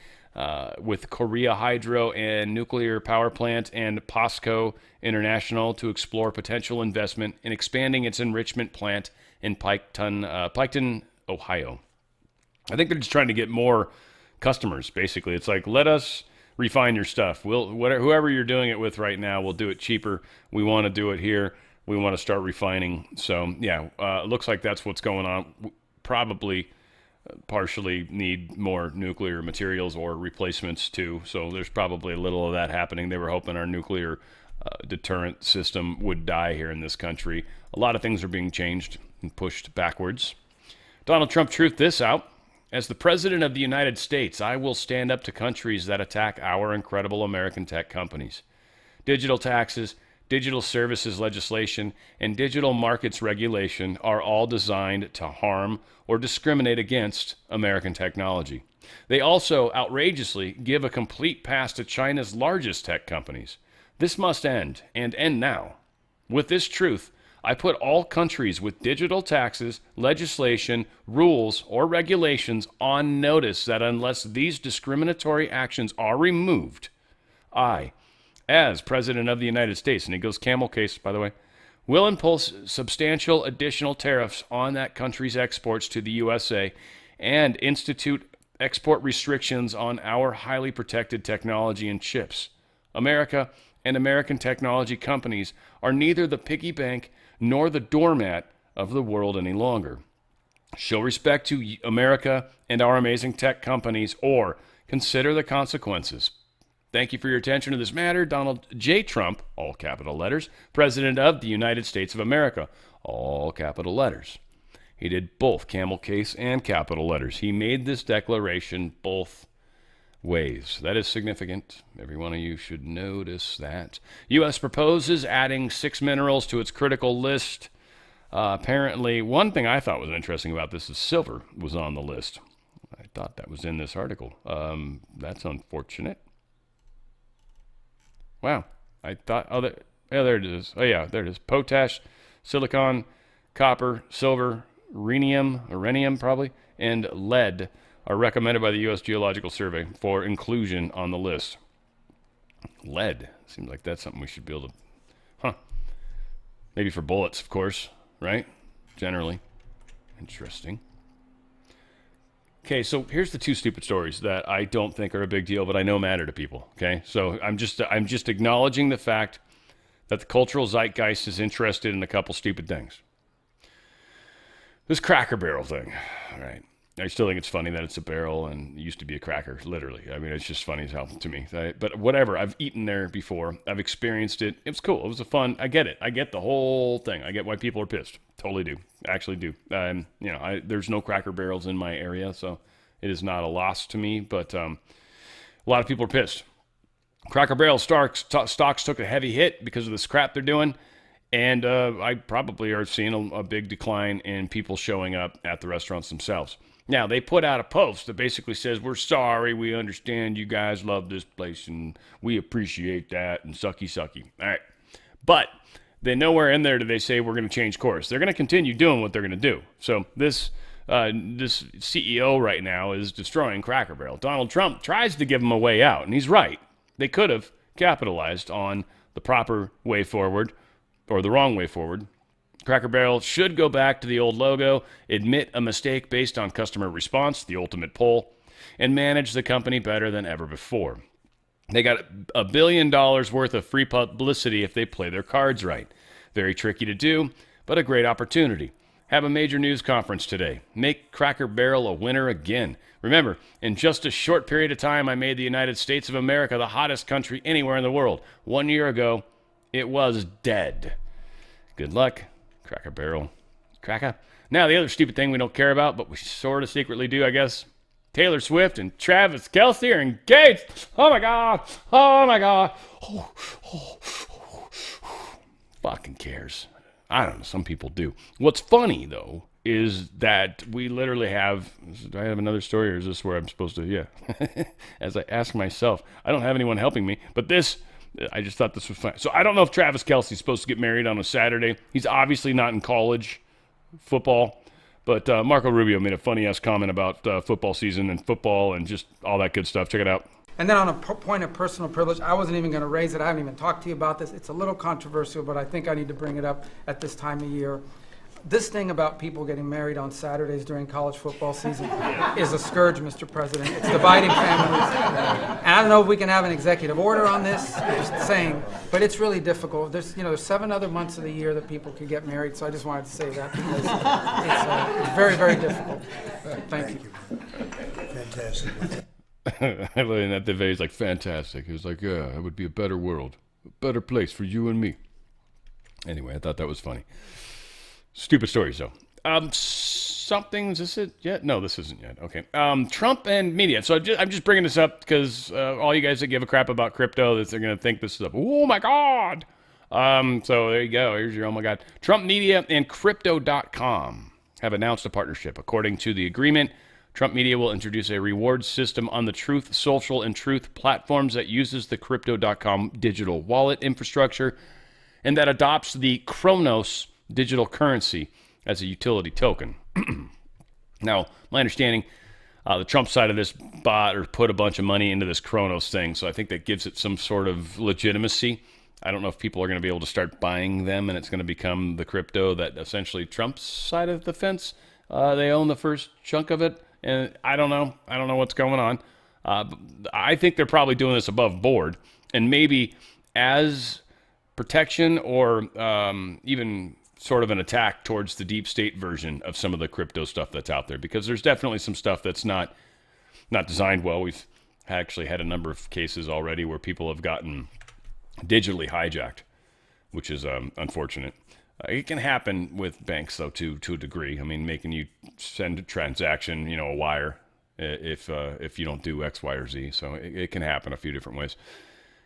with Korea Hydro and Nuclear Power Plant and POSCO International to explore potential investment in expanding its enrichment plant in Piketon, Ohio. I think they're just trying to get more customers, basically. It's like, let us refine your stuff. Whoever you're doing it with right now, we'll do it cheaper. We want to do it here. We want to start refining. So, yeah, looks like that's what's going on. Probably partially need more nuclear materials or replacements, too. So there's probably a little of that happening. They were hoping our nuclear deterrent system would die here in this country. A lot of things are being changed and pushed backwards. Donald Trump truthed this out. As the President of the United States, I will stand up to countries that attack our incredible American tech companies. Digital taxes, digital services legislation, and digital markets regulation are all designed to harm or discriminate against American technology. They also outrageously give a complete pass to China's largest tech companies. This must end, and end now. With this truth, I put all countries with digital taxes, legislation, rules, or regulations on notice that unless these discriminatory actions are removed, I, as President of the United States, and he goes camel case, by the way, will impose substantial additional tariffs on that country's exports to the USA and institute export restrictions on our highly protected technology and chips. America and American technology companies are neither the piggy bank nor the doormat of the world any longer. Show respect to America and our amazing tech companies, or consider the consequences. Thank you for your attention to this matter. Donald J. Trump, all capital letters, President of the United States of America, all capital letters. He did both camel case and capital letters. He made this declaration both ways. That is significant. Every one of you should notice that. U.S. proposes adding 6 minerals to its critical list. Apparently, one thing I thought was interesting about this is silver was on the list. I thought that was in this article. That's unfortunate. Wow. I thought, there it is. Oh, yeah, there it is. Potash, silicon, copper, silver, rhenium probably, and lead are recommended by the U.S. Geological Survey for inclusion on the list. Lead. Seems like that's something we should be able to... Maybe for bullets, of course, right? Generally. Interesting. Okay, so here's the 2 stupid stories that I don't think are a big deal, but I know matter to people, okay? So I'm just acknowledging the fact that the cultural zeitgeist is interested in a couple stupid things. This Cracker Barrel thing, all right. I still think it's funny that it's a barrel and it used to be a cracker, literally. I mean, it's just funny as hell to me. But whatever, I've eaten there before. I've experienced it. It was cool. It was I get it. I get the whole thing. I get why people are pissed. Totally do. Actually do. There's no Cracker Barrels in my area, so it is not a loss to me. But a lot of people are pissed. Cracker Barrel stocks took a heavy hit because of this crap they're doing. And I probably are seeing a big decline in people showing up at the restaurants themselves. Now, they put out a post that basically says, we're sorry, we understand you guys love this place, and we appreciate that, and sucky. All right. But then nowhere in there do they say we're going to change course. They're going to continue doing what they're going to do. So this CEO right now is destroying Cracker Barrel. Donald Trump tries to give him a way out, and he's right. They could have capitalized on the proper way forward, or the wrong way forward. Cracker Barrel should go back to the old logo, admit a mistake based on customer response, the ultimate poll, and manage the company better than ever before. They got $1 billion worth of free publicity if they play their cards right. Very tricky to do, but a great opportunity. Have a major news conference today. Make Cracker Barrel a winner again. Remember, in just a short period of time, I made the United States of America the hottest country anywhere in the world. 1 year ago, it was dead. Good luck, Cracker Barrel. Cracker. Now, the other stupid thing we don't care about, but we sort of secretly do, I guess. Taylor Swift and Travis Kelce are engaged. Oh, my God. Oh, my God. Fucking cares. I don't know. Some people do. What's funny, though, is that we literally have, do I have another story, or is this where I'm supposed to, yeah. As I ask myself, I don't have anyone helping me, but this, I just thought this was fun. So I don't know if Travis Kelce's supposed to get married on a Saturday. He's obviously not in college football, but Marco Rubio made a funny-ass comment about football season and football and just all that good stuff. Check it out. And then on a point of personal privilege, I wasn't even going to raise it. I haven't even talked to you about this. It's a little controversial, but I think I need to bring it up at this time of year. This thing about people getting married on Saturdays during college football season is a scourge, Mr. President. It's dividing families. And I don't know if we can have an executive order on this, just saying, but it's really difficult. There's 7 other months of the year that people could get married, so I just wanted to say that because it's very, very difficult. Thank you. Fantastic. I love in that debate. He's like, fantastic. He was like, yeah, it would be a better world, a better place for you and me. Anyway, I thought that was funny. Stupid stories, though. Is this it yet? No, this isn't yet. Okay. Trump and media. So I'm just bringing this up because all you guys that give a crap about crypto, that they're going to think this is up. Oh, my God. So there you go. Here's your, oh, my God. Trump Media and Crypto.com have announced a partnership. According to the agreement, Trump Media will introduce a reward system on the Truth Social and Truth platforms that uses the Crypto.com digital wallet infrastructure and that adopts the Kronos digital currency as a utility token. Now, my understanding, the Trump side of this bought or put a bunch of money into this Kronos thing, so I think that gives it some sort of legitimacy. I don't know if people are going to be able to start buying them and it's going to become the crypto that essentially Trump's side of the fence, they own the first chunk of it, and I don't know. I don't know what's going on. I think they're probably doing this above board, and maybe as protection or even sort of an attack towards the deep state version of some of the crypto stuff that's out there, because there's definitely some stuff that's not designed well. We've actually had a number of cases already where people have gotten digitally hijacked, which is unfortunate. It can happen with banks, though, to a degree. I mean, making you send a transaction, a wire, if you don't do X, Y, or Z. So it can happen a few different ways.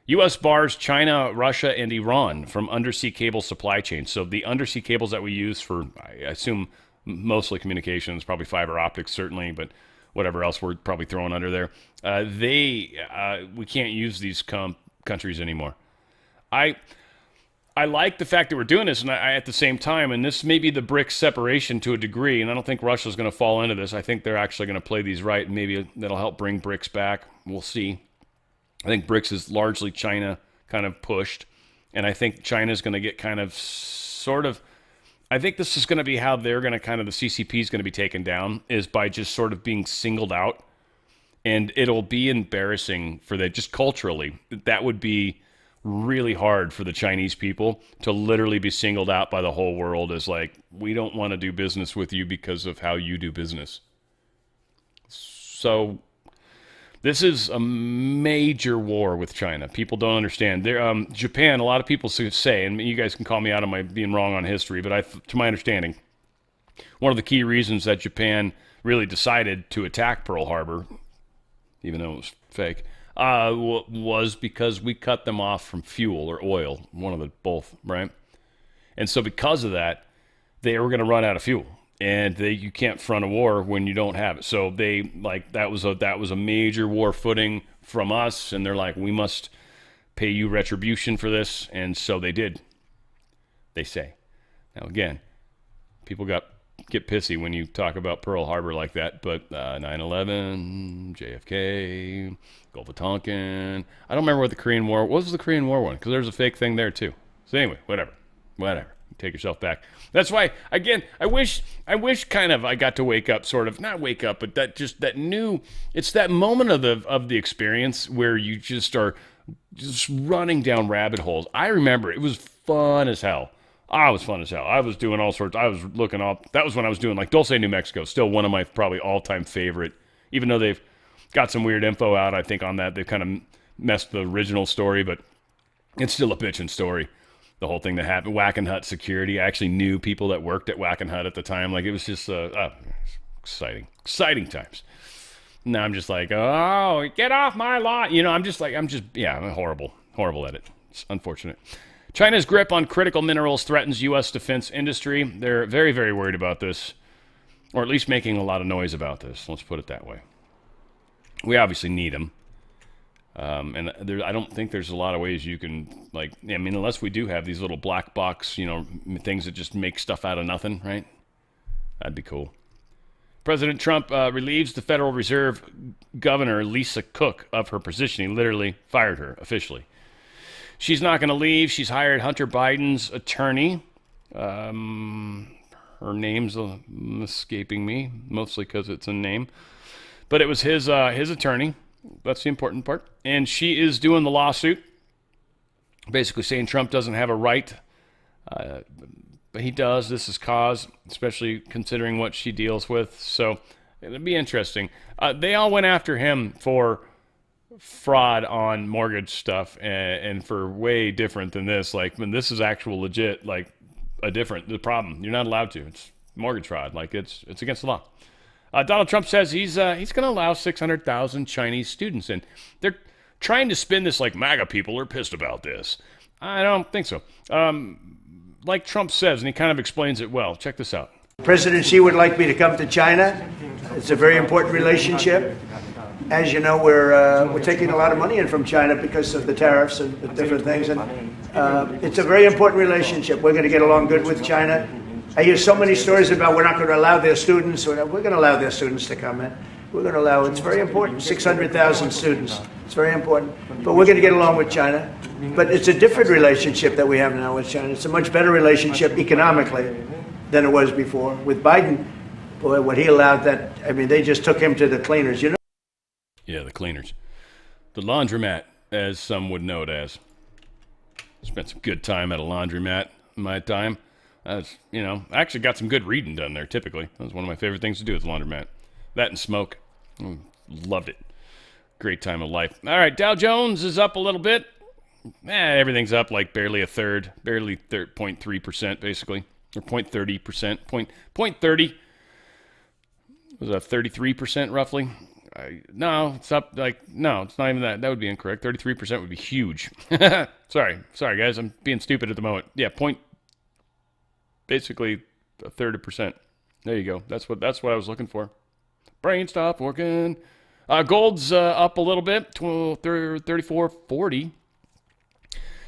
U.S. bars China, Russia, and Iran from undersea cable supply chains. So the undersea cables that we use for, I assume, mostly communications, probably fiber optics, certainly, but whatever else we're probably throwing under there, we can't use these countries anymore. I like the fact that we're doing this, and I at the same time, and this may be the BRICS separation to a degree, and I don't think Russia's going to fall into this. I think they're actually going to play these right, and maybe that'll help bring BRICS back. We'll see. I think BRICS is largely China kind of pushed, and I think China's going to get kind of sort of, I think this is going to be how they're going to kind of, the CCP is going to be taken down, is by just sort of being singled out, and it'll be embarrassing for that, just culturally. That would be really hard for the Chinese people to literally be singled out by the whole world as like, we don't want to do business with you because of how you do business. So this is a major war with China. People don't understand. Japan, a lot of people say, and you guys can call me out on my being wrong on history, but to my understanding, one of the key reasons that Japan really decided to attack Pearl Harbor, even though it was fake, was because we cut them off from fuel or oil, one of the both, right? And so because of that, they were going to run out of fuel. And you can't front a war when you don't have it. So that was a major war footing from us, and they're like, we must pay you retribution for this, and so they did. They say. Now again, people get pissy when you talk about Pearl Harbor like that, but 9/11, JFK, Gulf of Tonkin. I don't remember what the Korean War. What was the Korean War one? Because there's a fake thing there too. So anyway, whatever. Take yourself back. That's why, again, I wish kind of I got to wake up, sort of, not wake up, but it's that moment of the experience where you just are just running down rabbit holes. I remember it was fun as hell. I was fun as hell. I was doing all sorts. I was looking up. That was when I was doing like Dulce, New Mexico, still one of my probably all-time favorite, even though they've got some weird info out, I think, on that. They've kind of messed the original story, but it's still a bitchin' story. The whole thing that happened, Whackin' Hut security. I actually knew people that worked at Whackin' Hut at the time. Like, it was just exciting times. Now I'm just like, oh, get off my lawn. I'm horrible at it. It's unfortunate. China's grip on critical minerals threatens U.S. defense industry. They're very, very worried about this, or at least making a lot of noise about this. Let's put it that way. We obviously need them. I don't think there's a lot of ways you can, unless we do have these little black box, things that just make stuff out of nothing, right? That'd be cool. President Trump relieves the Federal Reserve Governor Lisa Cook of her position. He literally fired her officially. She's not going to leave. She's hired Hunter Biden's attorney. Her name's escaping me, mostly because it's a name. But it was his attorney. That's the important part. And she is doing the lawsuit, basically saying Trump doesn't have a right. But he does. This is cause, especially considering what she deals with. So it'll be interesting. They all went after him for fraud on mortgage stuff and for way different than this. Like, when this is actual legit, the problem. You're not allowed to. It's mortgage fraud. It's against the law. Donald Trump says he's going to allow 600,000 Chinese students in. They're trying to spin this like MAGA people are pissed about this. I don't think so. Like Trump says, and he kind of explains it well. Check this out. President Xi would like me to come to China. It's a very important relationship. As you know, we're taking a lot of money in from China because of the tariffs and the different things. And it's a very important relationship. We're going to get along good with China. I hear so many stories about we're not going to allow their students. We're going to allow their students to come in. We're going to allow, it's very important, 600,000 students. It's very important. But we're going to get along with China. But it's a different relationship that we have now with China. It's a much better relationship economically than it was before. With Biden, boy, what he allowed they just took him to the cleaners, Yeah, the cleaners. The laundromat, as some would know it as. Spent some good time at a laundromat in my time. I actually got some good reading done there, typically. That was one of my favorite things to do at the laundromat. That and smoke. Loved it. Great time of life. All right, Dow Jones is up a little bit. Everything's up barely a third, barely 0.3%, basically, or 0.30%. 0.30 was a 33%, roughly. No, it's up no, it's not even that. That would be incorrect. 33% would be huge. Sorry, guys. I'm being stupid at the moment. Yeah, basically a third of percent. There you go. That's what I was looking for. Brain stopped working. Gold's up a little bit, 34.40.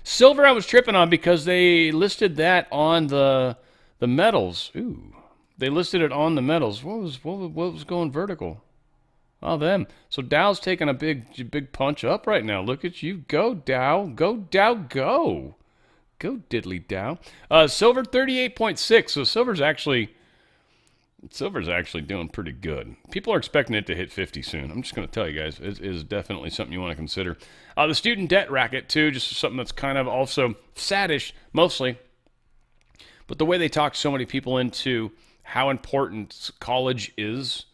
Silver I was tripping on because they listed that on the metals. Ooh, they listed it on the metals. What was going vertical? Oh, them. So Dow's taking a big punch up right now. Look at you. Go, Dow. Go, Dow, go. Go, diddly Dow. Silver, 38.6. So silver's actually doing pretty good. People are expecting it to hit 50 soon. I'm just going to tell you guys, it is definitely something you want to consider. The student debt racket, too, just something that's kind of also saddish, mostly. But the way they talk so many people into how important college is,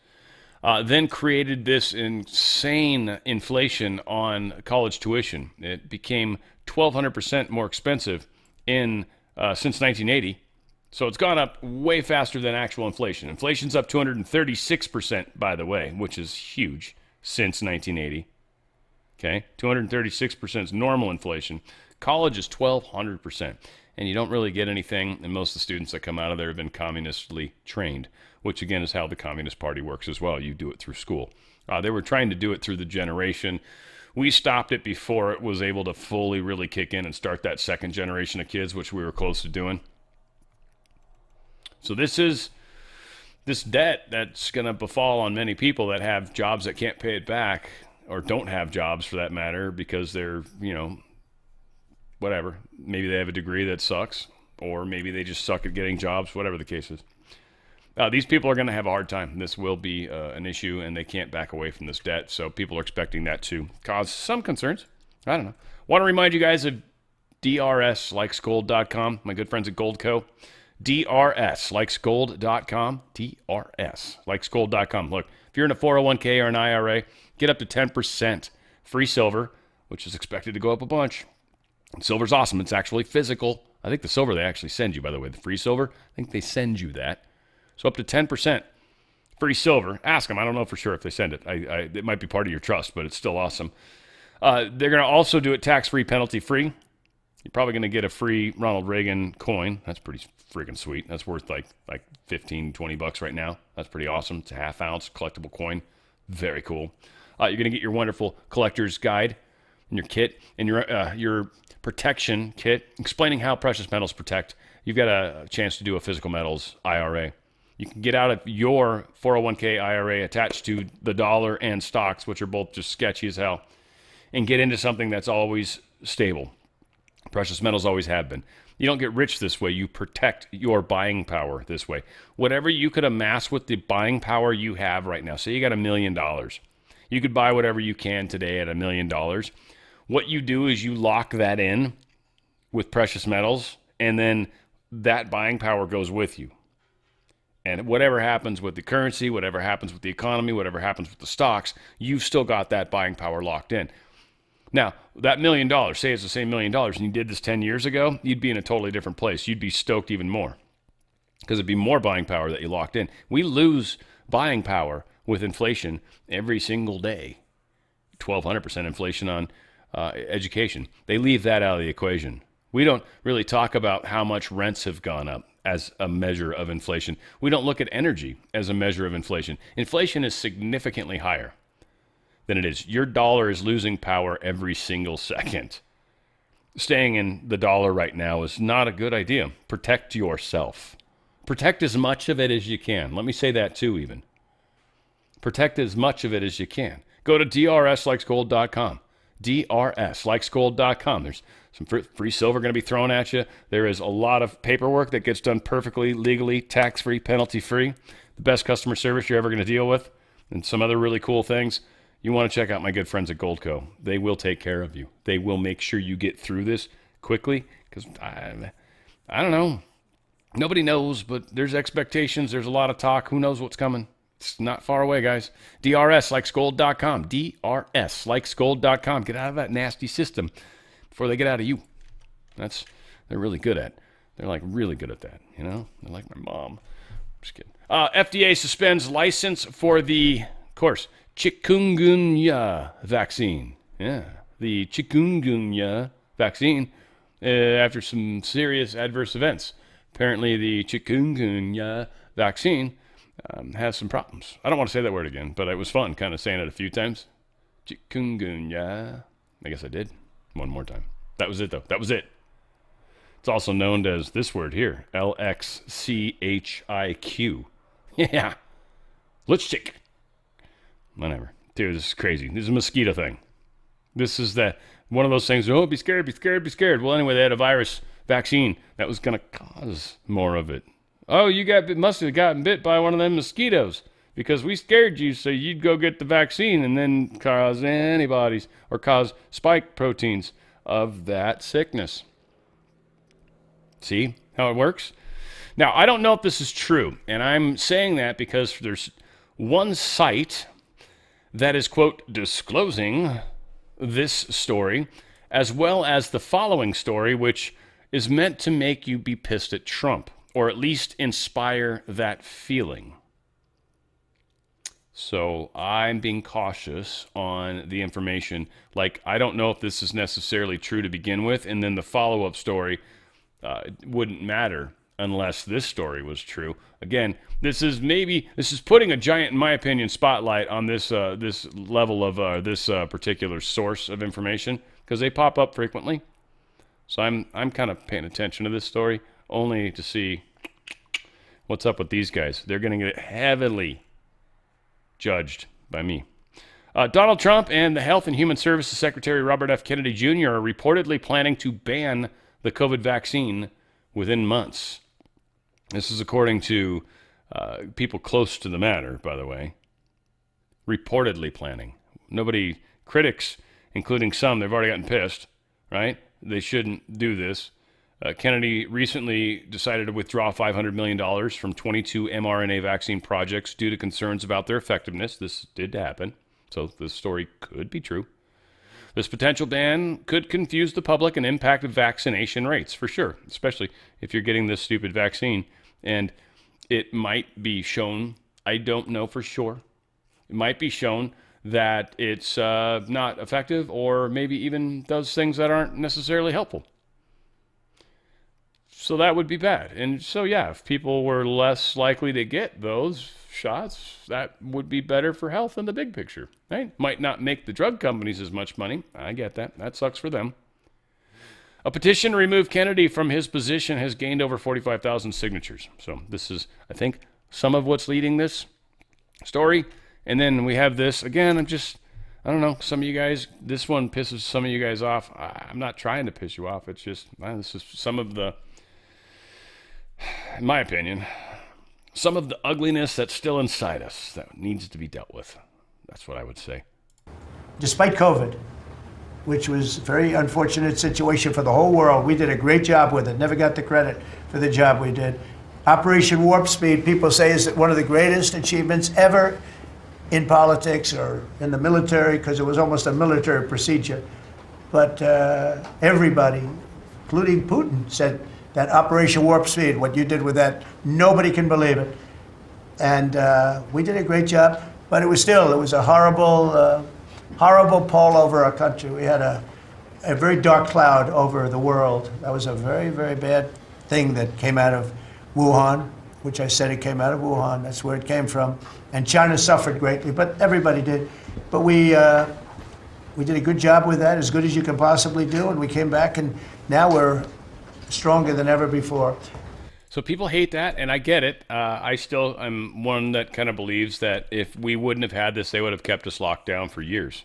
then created this insane inflation on college tuition. It became 1,200% more expensive since 1980. So it's gone up way faster than actual inflation. Inflation's up 236%, by the way, which is huge since 1980. Okay, 236% is normal inflation. College is 1,200%. And you don't really get anything, and most of the students that come out of there have been communistly trained, which again is how the Communist Party works as well. You do it through school. They were trying to do it through the generation. We stopped it before it was able to fully really kick in and start that second generation of kids, which we were close to doing. So this debt that's going to befall on many people that have jobs that can't pay it back, or don't have jobs for that matter, because they're, whatever. Maybe they have a degree that sucks, or maybe they just suck at getting jobs, whatever the case is. These people are going to have a hard time. This will be an issue, and they can't back away from this debt. So people are expecting that to cause some concerns. I don't know. Want to remind you guys of drslikesgold.com, my good friends at Goldco. drslikesgold.com, drslikesgold.com. Look, if you're in a 401k or an IRA, get up to 10% free silver, which is expected to go up a bunch. And silver's awesome. It's actually physical. I think the silver they actually send you, by the way, the free silver, I think they send you that. So up to 10% free silver. Ask them. I don't know for sure if they send it. It might be part of your trust, but it's still awesome. They're going to also do it tax-free, penalty-free. You're probably going to get a free Ronald Reagan coin. That's pretty freaking sweet. That's worth like 15, 20 bucks right now. That's pretty awesome. It's a half-ounce collectible coin. Very cool. You're going to get your wonderful collector's guide and your kit and your protection kit explaining how precious metals protect. You've got a chance to do a physical metals IRA. You can get out of your 401k IRA attached to the dollar and stocks, which are both just sketchy as hell, and get into something that's always stable. Precious metals always have been. You don't get rich this way. You protect your buying power this way. Whatever you could amass with the buying power you have right now, say you got $1 million. You could buy whatever you can today at $1 million. What you do is you lock that in with precious metals, and then that buying power goes with you. And whatever happens with the currency, whatever happens with the economy, whatever happens with the stocks, you've still got that buying power locked in. Now, that $1 million, say it's the same $1 million, and you did this 10 years ago, you'd be in a totally different place. You'd be stoked even more because it'd be more buying power that you locked in. We lose buying power with inflation every single day. 1,200% inflation on education. They leave that out of the equation. We don't really talk about how much rents have gone up as a measure of inflation. We don't look at energy as a measure of inflation. Inflation is significantly higher than it is. Your dollar is losing power every single second. Staying in the dollar right now is not a good idea. Protect yourself. Protect as much of it as you can. Let me say that too, even. Protect as much of it as you can. Go to drslikesgold.com. drslikesgold.com. There's some free silver going to be thrown at you. There is a lot of paperwork that gets done perfectly, legally, tax-free, penalty-free. The best customer service you're ever going to deal with, and some other really cool things. You want to check out my good friends at Goldco. They will take care of you. They will make sure you get through this quickly because I don't know. Nobody knows, but there's expectations. There's a lot of talk. Who knows what's coming? It's not far away, guys. drslikesgold.com. drslikesgold.com. Get out of that nasty system before they get out of you. They're really good at. They're like really good at that, you know? They're like my mom. Just kidding. FDA suspends license for the, of course, chikungunya vaccine. Yeah, the chikungunya vaccine after some serious adverse events. Apparently, the chikungunya vaccine has some problems. I don't want to say that word again, but it was fun kind of saying it a few times. Chikungunya. I guess I did. One more time. That was it, though. That was it. It's also known as this word here, LXCHIQ. Yeah. Lipstick. Whatever. Dude, this is crazy. This is a mosquito thing. This is one of those things, oh, be scared, be scared, be scared. Well, anyway, they had a virus vaccine that was going to cause more of it. Oh, you must have gotten bit by one of them mosquitoes because we scared you so you'd go get the vaccine and then cause antibodies or cause spike proteins of that sickness. See how it works? Now, I don't know if this is true, and I'm saying that because there's one site that is, quote, disclosing this story, as well as the following story, which is meant to make you be pissed at Trump, or at least inspire that feeling. So I'm being cautious on the information. Like, I don't know if this is necessarily true to begin with, and then the follow-up story wouldn't matter unless this story was true. Again, this is putting a giant, in my opinion, spotlight on this level of this particular source of information because they pop up frequently. So I'm kind of paying attention to this story only to see what's up with these guys. They're going to get heavily judged by me. Donald Trump and the Health and Human Services Secretary Robert F. Kennedy Jr. are reportedly planning to ban the COVID vaccine within months. This is according to people close to the matter, by the way. Reportedly planning. Critics, including some, they've already gotten pissed, right? They shouldn't do this. Kennedy recently decided to withdraw $500 million from 22 mRNA vaccine projects due to concerns about their effectiveness. This did happen, so this story could be true. This potential ban could confuse the public and impact vaccination rates, for sure, especially if you're getting this stupid vaccine. And it might be shown, I don't know for sure, it might be shown that it's not effective or maybe even does things that aren't necessarily helpful. So that would be bad. And so, yeah, if people were less likely to get those shots, that would be better for health in the big picture, right? Might not make the drug companies as much money. I get that. That sucks for them. A petition to remove Kennedy from his position has gained over 45,000 signatures. So this is, I think, some of what's leading this story. And then we have this. Again, I don't know, some of you guys, this one pisses some of you guys off. I'm not trying to piss you off. It's just, this is some of the, in my opinion, some of the ugliness that's still inside us that needs to be dealt with. That's what I would say. Despite COVID, which was a very unfortunate situation for the whole world, we did a great job with it. Never got the credit for the job we did. Operation Warp Speed, people say, is one of the greatest achievements ever in politics or in the military, because it was almost a military procedure. But everybody, including Putin, said that Operation Warp Speed, what you did with that, nobody can believe it. And we did a great job, but it was a horrible, horrible pall over our country. We had a very dark cloud over the world. That was a very, very bad thing that came out of Wuhan, which I said it came out of Wuhan. That's where it came from. And China suffered greatly, but everybody did. But we did a good job with that, as good as you can possibly do, and we came back, and now we're stronger than ever before. So people hate that, and I get it. I still am one that kind of believes that if we wouldn't have had this, they would have kept us locked down for years.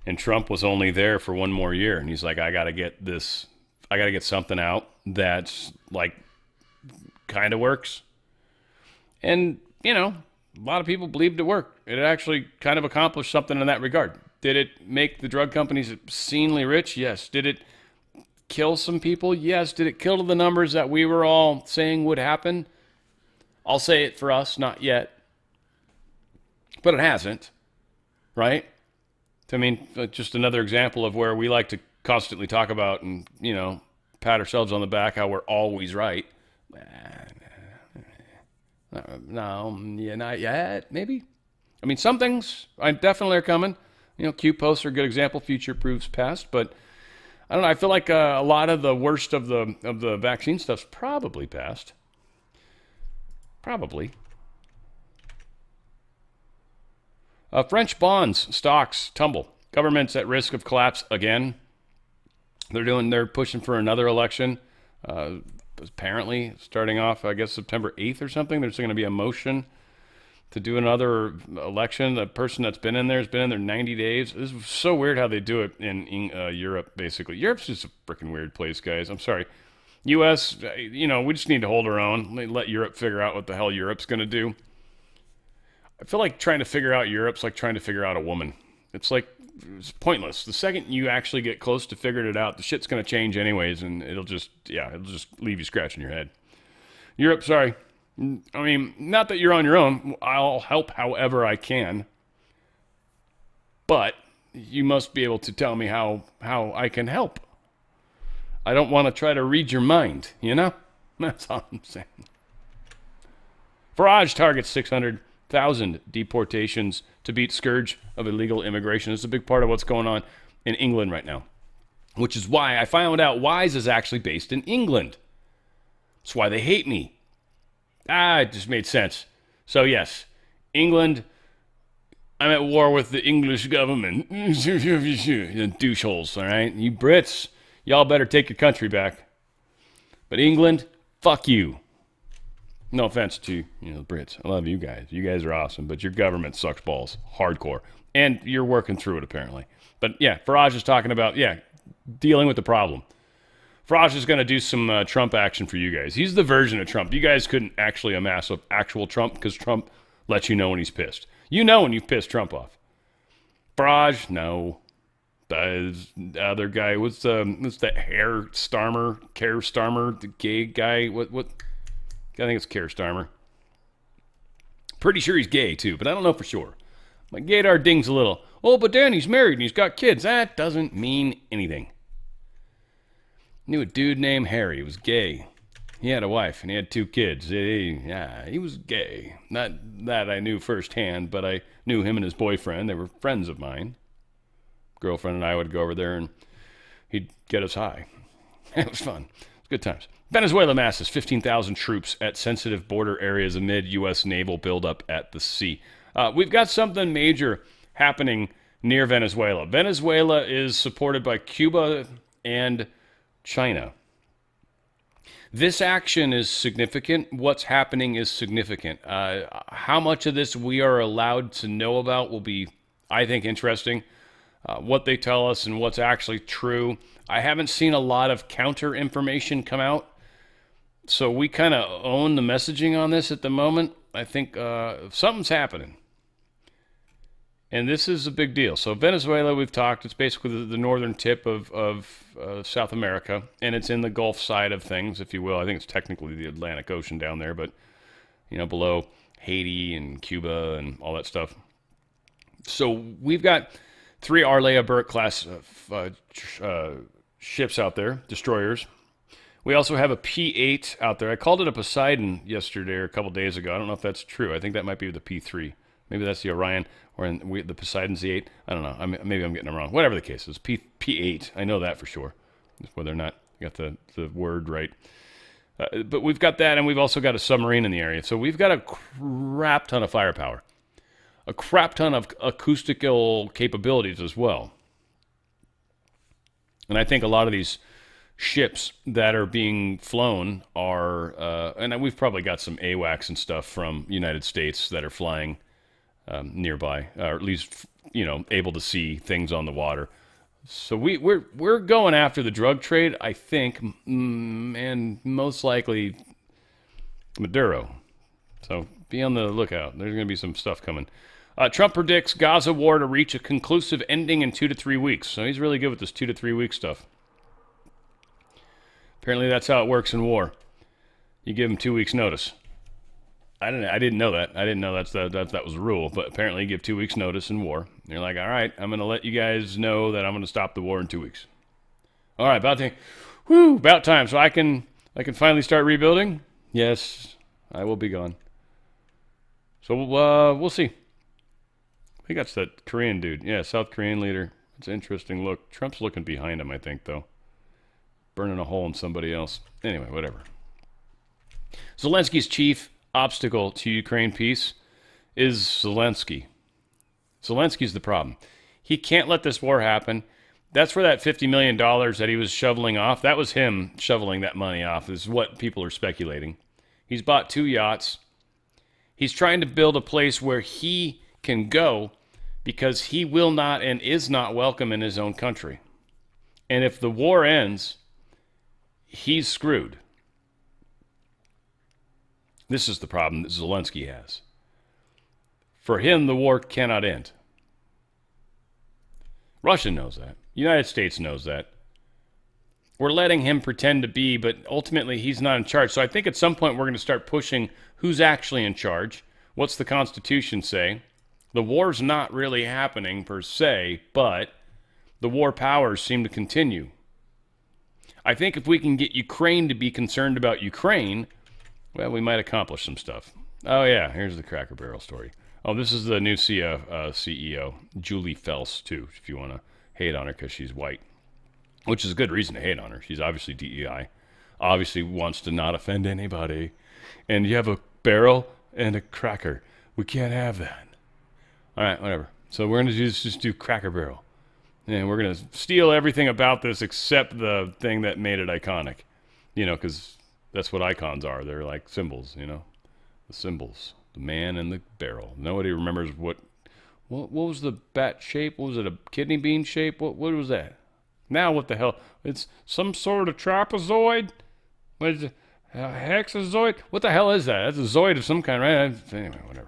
And Trump was only there for one more year, and he's like, I got to get something out that's like kind of works. And, a lot of people believed it worked. It actually kind of accomplished something in that regard. Did it make the drug companies obscenely rich? Yes. Did it kill some people? Yes. Did it kill to the numbers that we were all saying would happen? I'll say it for us, not yet. But it hasn't, right? I mean, just another example of where we like to constantly talk about and, pat ourselves on the back how we're always right. No, yeah, not yet, maybe. I mean, some things I definitely are coming. Q posts are a good example. Future proves past, but I don't know. I feel like a lot of the worst of the vaccine stuff's probably past. Probably. French bonds, stocks tumble. Government's at risk of collapse again. They're pushing for another election. Apparently, starting off, I guess, September 8th or something, there's going to be a motion to do another election. The person that's been in there has been in there 90 days. This is so weird how they do it in Europe, basically. Europe's just a freaking weird place, guys. I'm sorry. U.S., we just need to hold our own. Let Europe figure out what the hell Europe's going to do. I feel like trying to figure out Europe's like trying to figure out a woman. It's pointless. The second you actually get close to figuring it out, the shit's going to change anyways, and it'll just leave you scratching your head. Europe, sorry. I mean, not that you're on your own. I'll help however I can. But you must be able to tell me how I can help. I don't want to try to read your mind, That's all I'm saying. Farage targets 600,000 deportations to beat scourge of illegal immigration. It's a big part of what's going on in England right now, which is why I found out Wise is actually based in England. That's why they hate me. It just made sense. So yes, England, I'm at war with the English government. Doucheholes, all right? You Brits, y'all better take your country back. But England, fuck you. No offense to the Brits. I love you guys. You guys are awesome, but your government sucks balls. Hardcore. And you're working through it, apparently. But yeah, Farage is talking about, dealing with the problem. Farage is going to do some Trump action for you guys. He's the version of Trump. You guys couldn't actually amass an actual Trump because Trump lets you know when he's pissed. You know when you've pissed Trump off. Farage, no. The other guy, what's that Keir Starmer, the gay guy? What? I think it's Keir Starmer. Pretty sure he's gay too, but I don't know for sure. My gaydar dings a little. Oh, but then he's married and he's got kids. That doesn't mean anything. Knew a dude named Harry. He was gay. He had a wife and he had 2 kids. He was gay. Not that I knew firsthand, but I knew him and his boyfriend. They were friends of mine. Girlfriend and I would go over there and he'd get us high. It was fun. It was good times. Venezuela masses 15,000 troops at sensitive border areas amid U.S. naval buildup at the sea. We've got something major happening near Venezuela. Venezuela is supported by Cuba and China. This action is significant. What's happening is significant. How much of this we are allowed to know about will be, I think, interesting. What they tell us and what's actually true. I haven't seen a lot of counter information come out. So we kind of own the messaging on this at the moment. I think something's happening. And this is a big deal. So Venezuela, we've talked, it's basically the northern tip of South America, and it's in the Gulf side of things, if you will. I think it's technically the Atlantic Ocean down there, but, below Haiti and Cuba and all that stuff. So we've got 3 Arleigh Burke class ships out there, destroyers. We also have a P-8 out there. I called it a Poseidon yesterday or a couple days ago. I don't know if that's true. I think that might be the P-3. Maybe that's the Orion, or the Poseidon's the 8. I don't know. Maybe I'm getting them wrong. Whatever the case is, P-8. I know that for sure. Whether or not I got the word right. But we've got that, and we've also got a submarine in the area. So we've got a crap ton of firepower. A crap ton of acoustical capabilities as well. And I think a lot of these ships that are being flown are, and we've probably got some AWACS and stuff from United States that are flying nearby, or at least, able to see things on the water. So we're going after the drug trade, I think, and most likely Maduro. So be on the lookout. There's going to be some stuff coming. Trump predicts Gaza war to reach a conclusive ending in 2 to 3 weeks. So he's really good with this 2 to 3 week stuff. Apparently that's how it works in war. You give him 2 weeks notice. I didn't know that. I didn't know that was the rule. But apparently you give 2 weeks notice in war. And you're like, all right, I'm going to let you guys know that I'm going to stop the war in 2 weeks. All right, about time. So I can finally start rebuilding? Yes, I will be gone. So we'll see. I think that's that Korean dude. Yeah, South Korean leader. It's an interesting look. Trump's looking behind him, I think, though. Burning a hole in somebody else. Anyway, whatever. Zelensky's chief obstacle to Ukraine peace is Zelensky. Zelensky's the problem. He can't let this war happen. That's where that $50 million that he was shoveling off, that was him shoveling that money off, is what people are speculating. He's bought 2 yachts. He's trying to build a place where he can go because he will not and is not welcome in his own country. And if the war ends, he's screwed. This is the problem that Zelensky has. For him, the war cannot end. Russia knows that. United States knows that. We're letting him pretend to be, but ultimately he's not in charge. So I think at some point we're going to start pushing who's actually in charge. What's the Constitution say? The war's not really happening per se, but the war powers seem to continue. I think if we can get Ukraine to be concerned about Ukraine, well, we might accomplish some stuff. Oh, yeah, here's the Cracker Barrel story. Oh, this is the new CEO, Julie Fels, too, if you want to hate on her because she's white, which is a good reason to hate on her. She's obviously DEI, obviously wants to not offend anybody. And you have a barrel and a cracker. We can't have that. All right, whatever. So we're going to just do Cracker Barrel. And we're going to steal everything about this except the thing that made it iconic. Because that's what icons are. They're like symbols, The symbols. The man and the barrel. Nobody remembers what was the bat shape? What was it, a kidney bean shape? What was that? Now what the hell? It's some sort of trapezoid? What is it? A hexazoid? What the hell is that? That's a zoid of some kind, right? Anyway, whatever.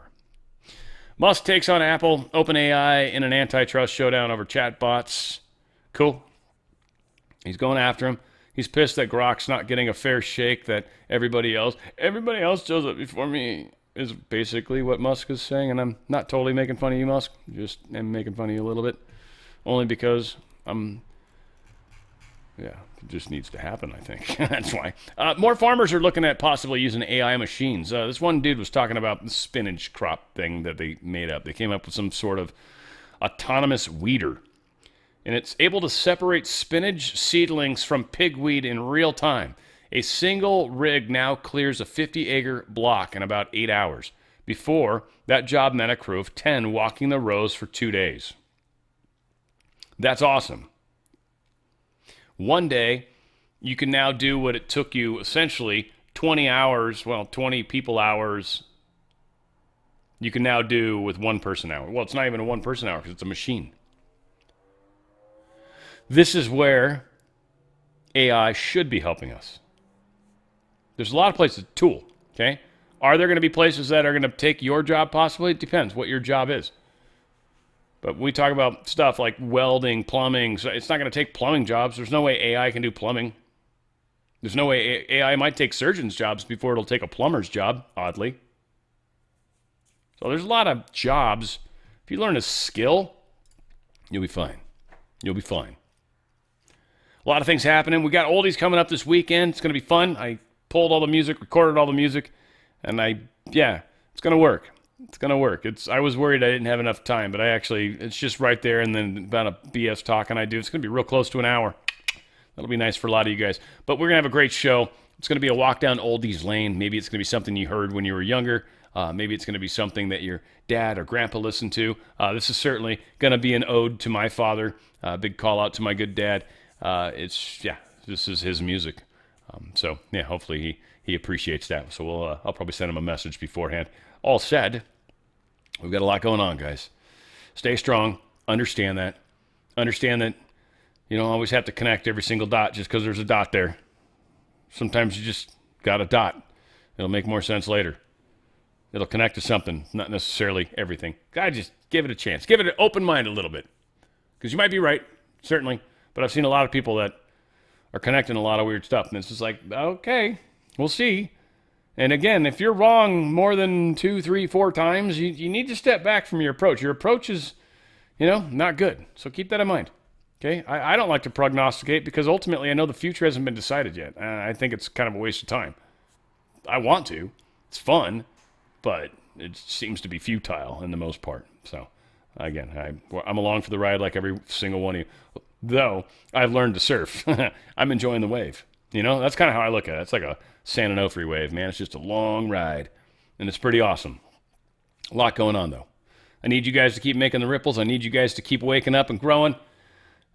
Musk takes on Apple, OpenAI in an antitrust showdown over chatbots. Cool. He's going after him. He's pissed that Grok's not getting a fair shake that everybody else shows up before me, is basically what Musk is saying. And I'm not totally making fun of you, Musk. Just am making fun of you a little bit. Only because it just needs to happen, I think. That's why. More farmers are looking at possibly using AI machines. This one dude was talking about the spinach crop thing that they made up. They came up with some sort of autonomous weeder. And it's able to separate spinach seedlings from pigweed in real time. A single rig now clears a 50-acre block in about 8 hours. Before, that job meant a crew of 10 walking the rows for 2 days. That's awesome. One day, you can now do what it took you essentially 20 hours, 20 people hours, you can now do with one person hour. Well, it's not even a one person hour because it's a machine. This is where AI should be helping us. There's a lot of places to tool, okay? Are there going to be places that are going to take your job possibly? It depends what your job is. But when we talk about stuff like welding, plumbing, so it's not going to take plumbing jobs. There's no way AI can do plumbing. There's no way AI might take surgeons' jobs before it'll take a plumber's job, oddly. So there's a lot of jobs. If you learn a skill, you'll be fine. You'll be fine. A lot of things happening. We got oldies coming up this weekend. It's going to be fun. I pulled all the music, recorded all the music, and it's going to work. It's going to work. I was worried I didn't have enough time, but it's just right there, and then about a BS talking I do. It's going to be real close to an hour. That'll be nice for a lot of you guys. But we're going to have a great show. It's going to be a walk down oldies lane. Maybe it's going to be something you heard when you were younger. Maybe it's going to be something that your dad or grandpa listened to. This is certainly going to be an ode to my father. Big call out to my good dad. This is his music. Hopefully he appreciates that. So I'll probably send him a message beforehand. All said, we've got a lot going on, guys. Stay strong. Understand that. Understand that you don't always have to connect every single dot just because there's a dot there. Sometimes you just got a dot. It'll make more sense later. It'll connect to something, not necessarily everything. God, just give it a chance. Give it an open mind a little bit. Because you might be right, certainly. But I've seen a lot of people that are connecting a lot of weird stuff. And it's just like, okay, we'll see. And again, if you're wrong more than 2, 3, 4 times, you need to step back from your approach. Your approach is, not good. So keep that in mind. Okay? I don't like to prognosticate because ultimately I know the future hasn't been decided yet. And I think it's kind of a waste of time. I want to. It's fun. But it seems to be futile in the most part. So, again, I'm along for the ride like every single one of you. Though, I've learned to surf. I'm enjoying the wave. That's kind of how I look at it. It's like a San Onofre wave, man. It's just a long ride. And it's pretty awesome. A lot going on, though. I need you guys to keep making the ripples. I need you guys to keep waking up and growing.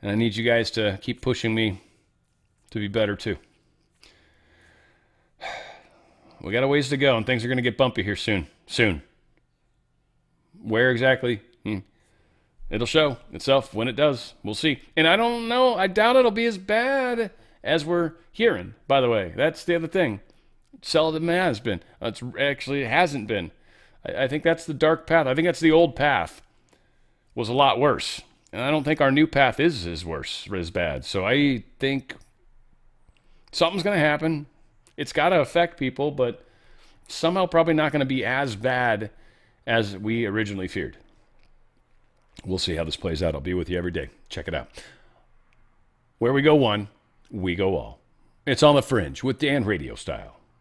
And I need you guys to keep pushing me to be better, too. We got a ways to go, and things are going to get bumpy here soon. Soon. Where exactly? It'll show itself when it does. We'll see. And I don't know. I doubt it'll be as bad as we're hearing, by the way. That's the other thing. Seldom has been. It hasn't been. I think that's the dark path. I think that's the old path. Was a lot worse. And I don't think our new path is as bad. So I think something's going to happen. It's got to affect people, but somehow probably not going to be as bad as we originally feared. We'll see how this plays out. I'll be with you every day. Check it out. Where we go one, we go all. It's on the Fringe with Dan Radio Style.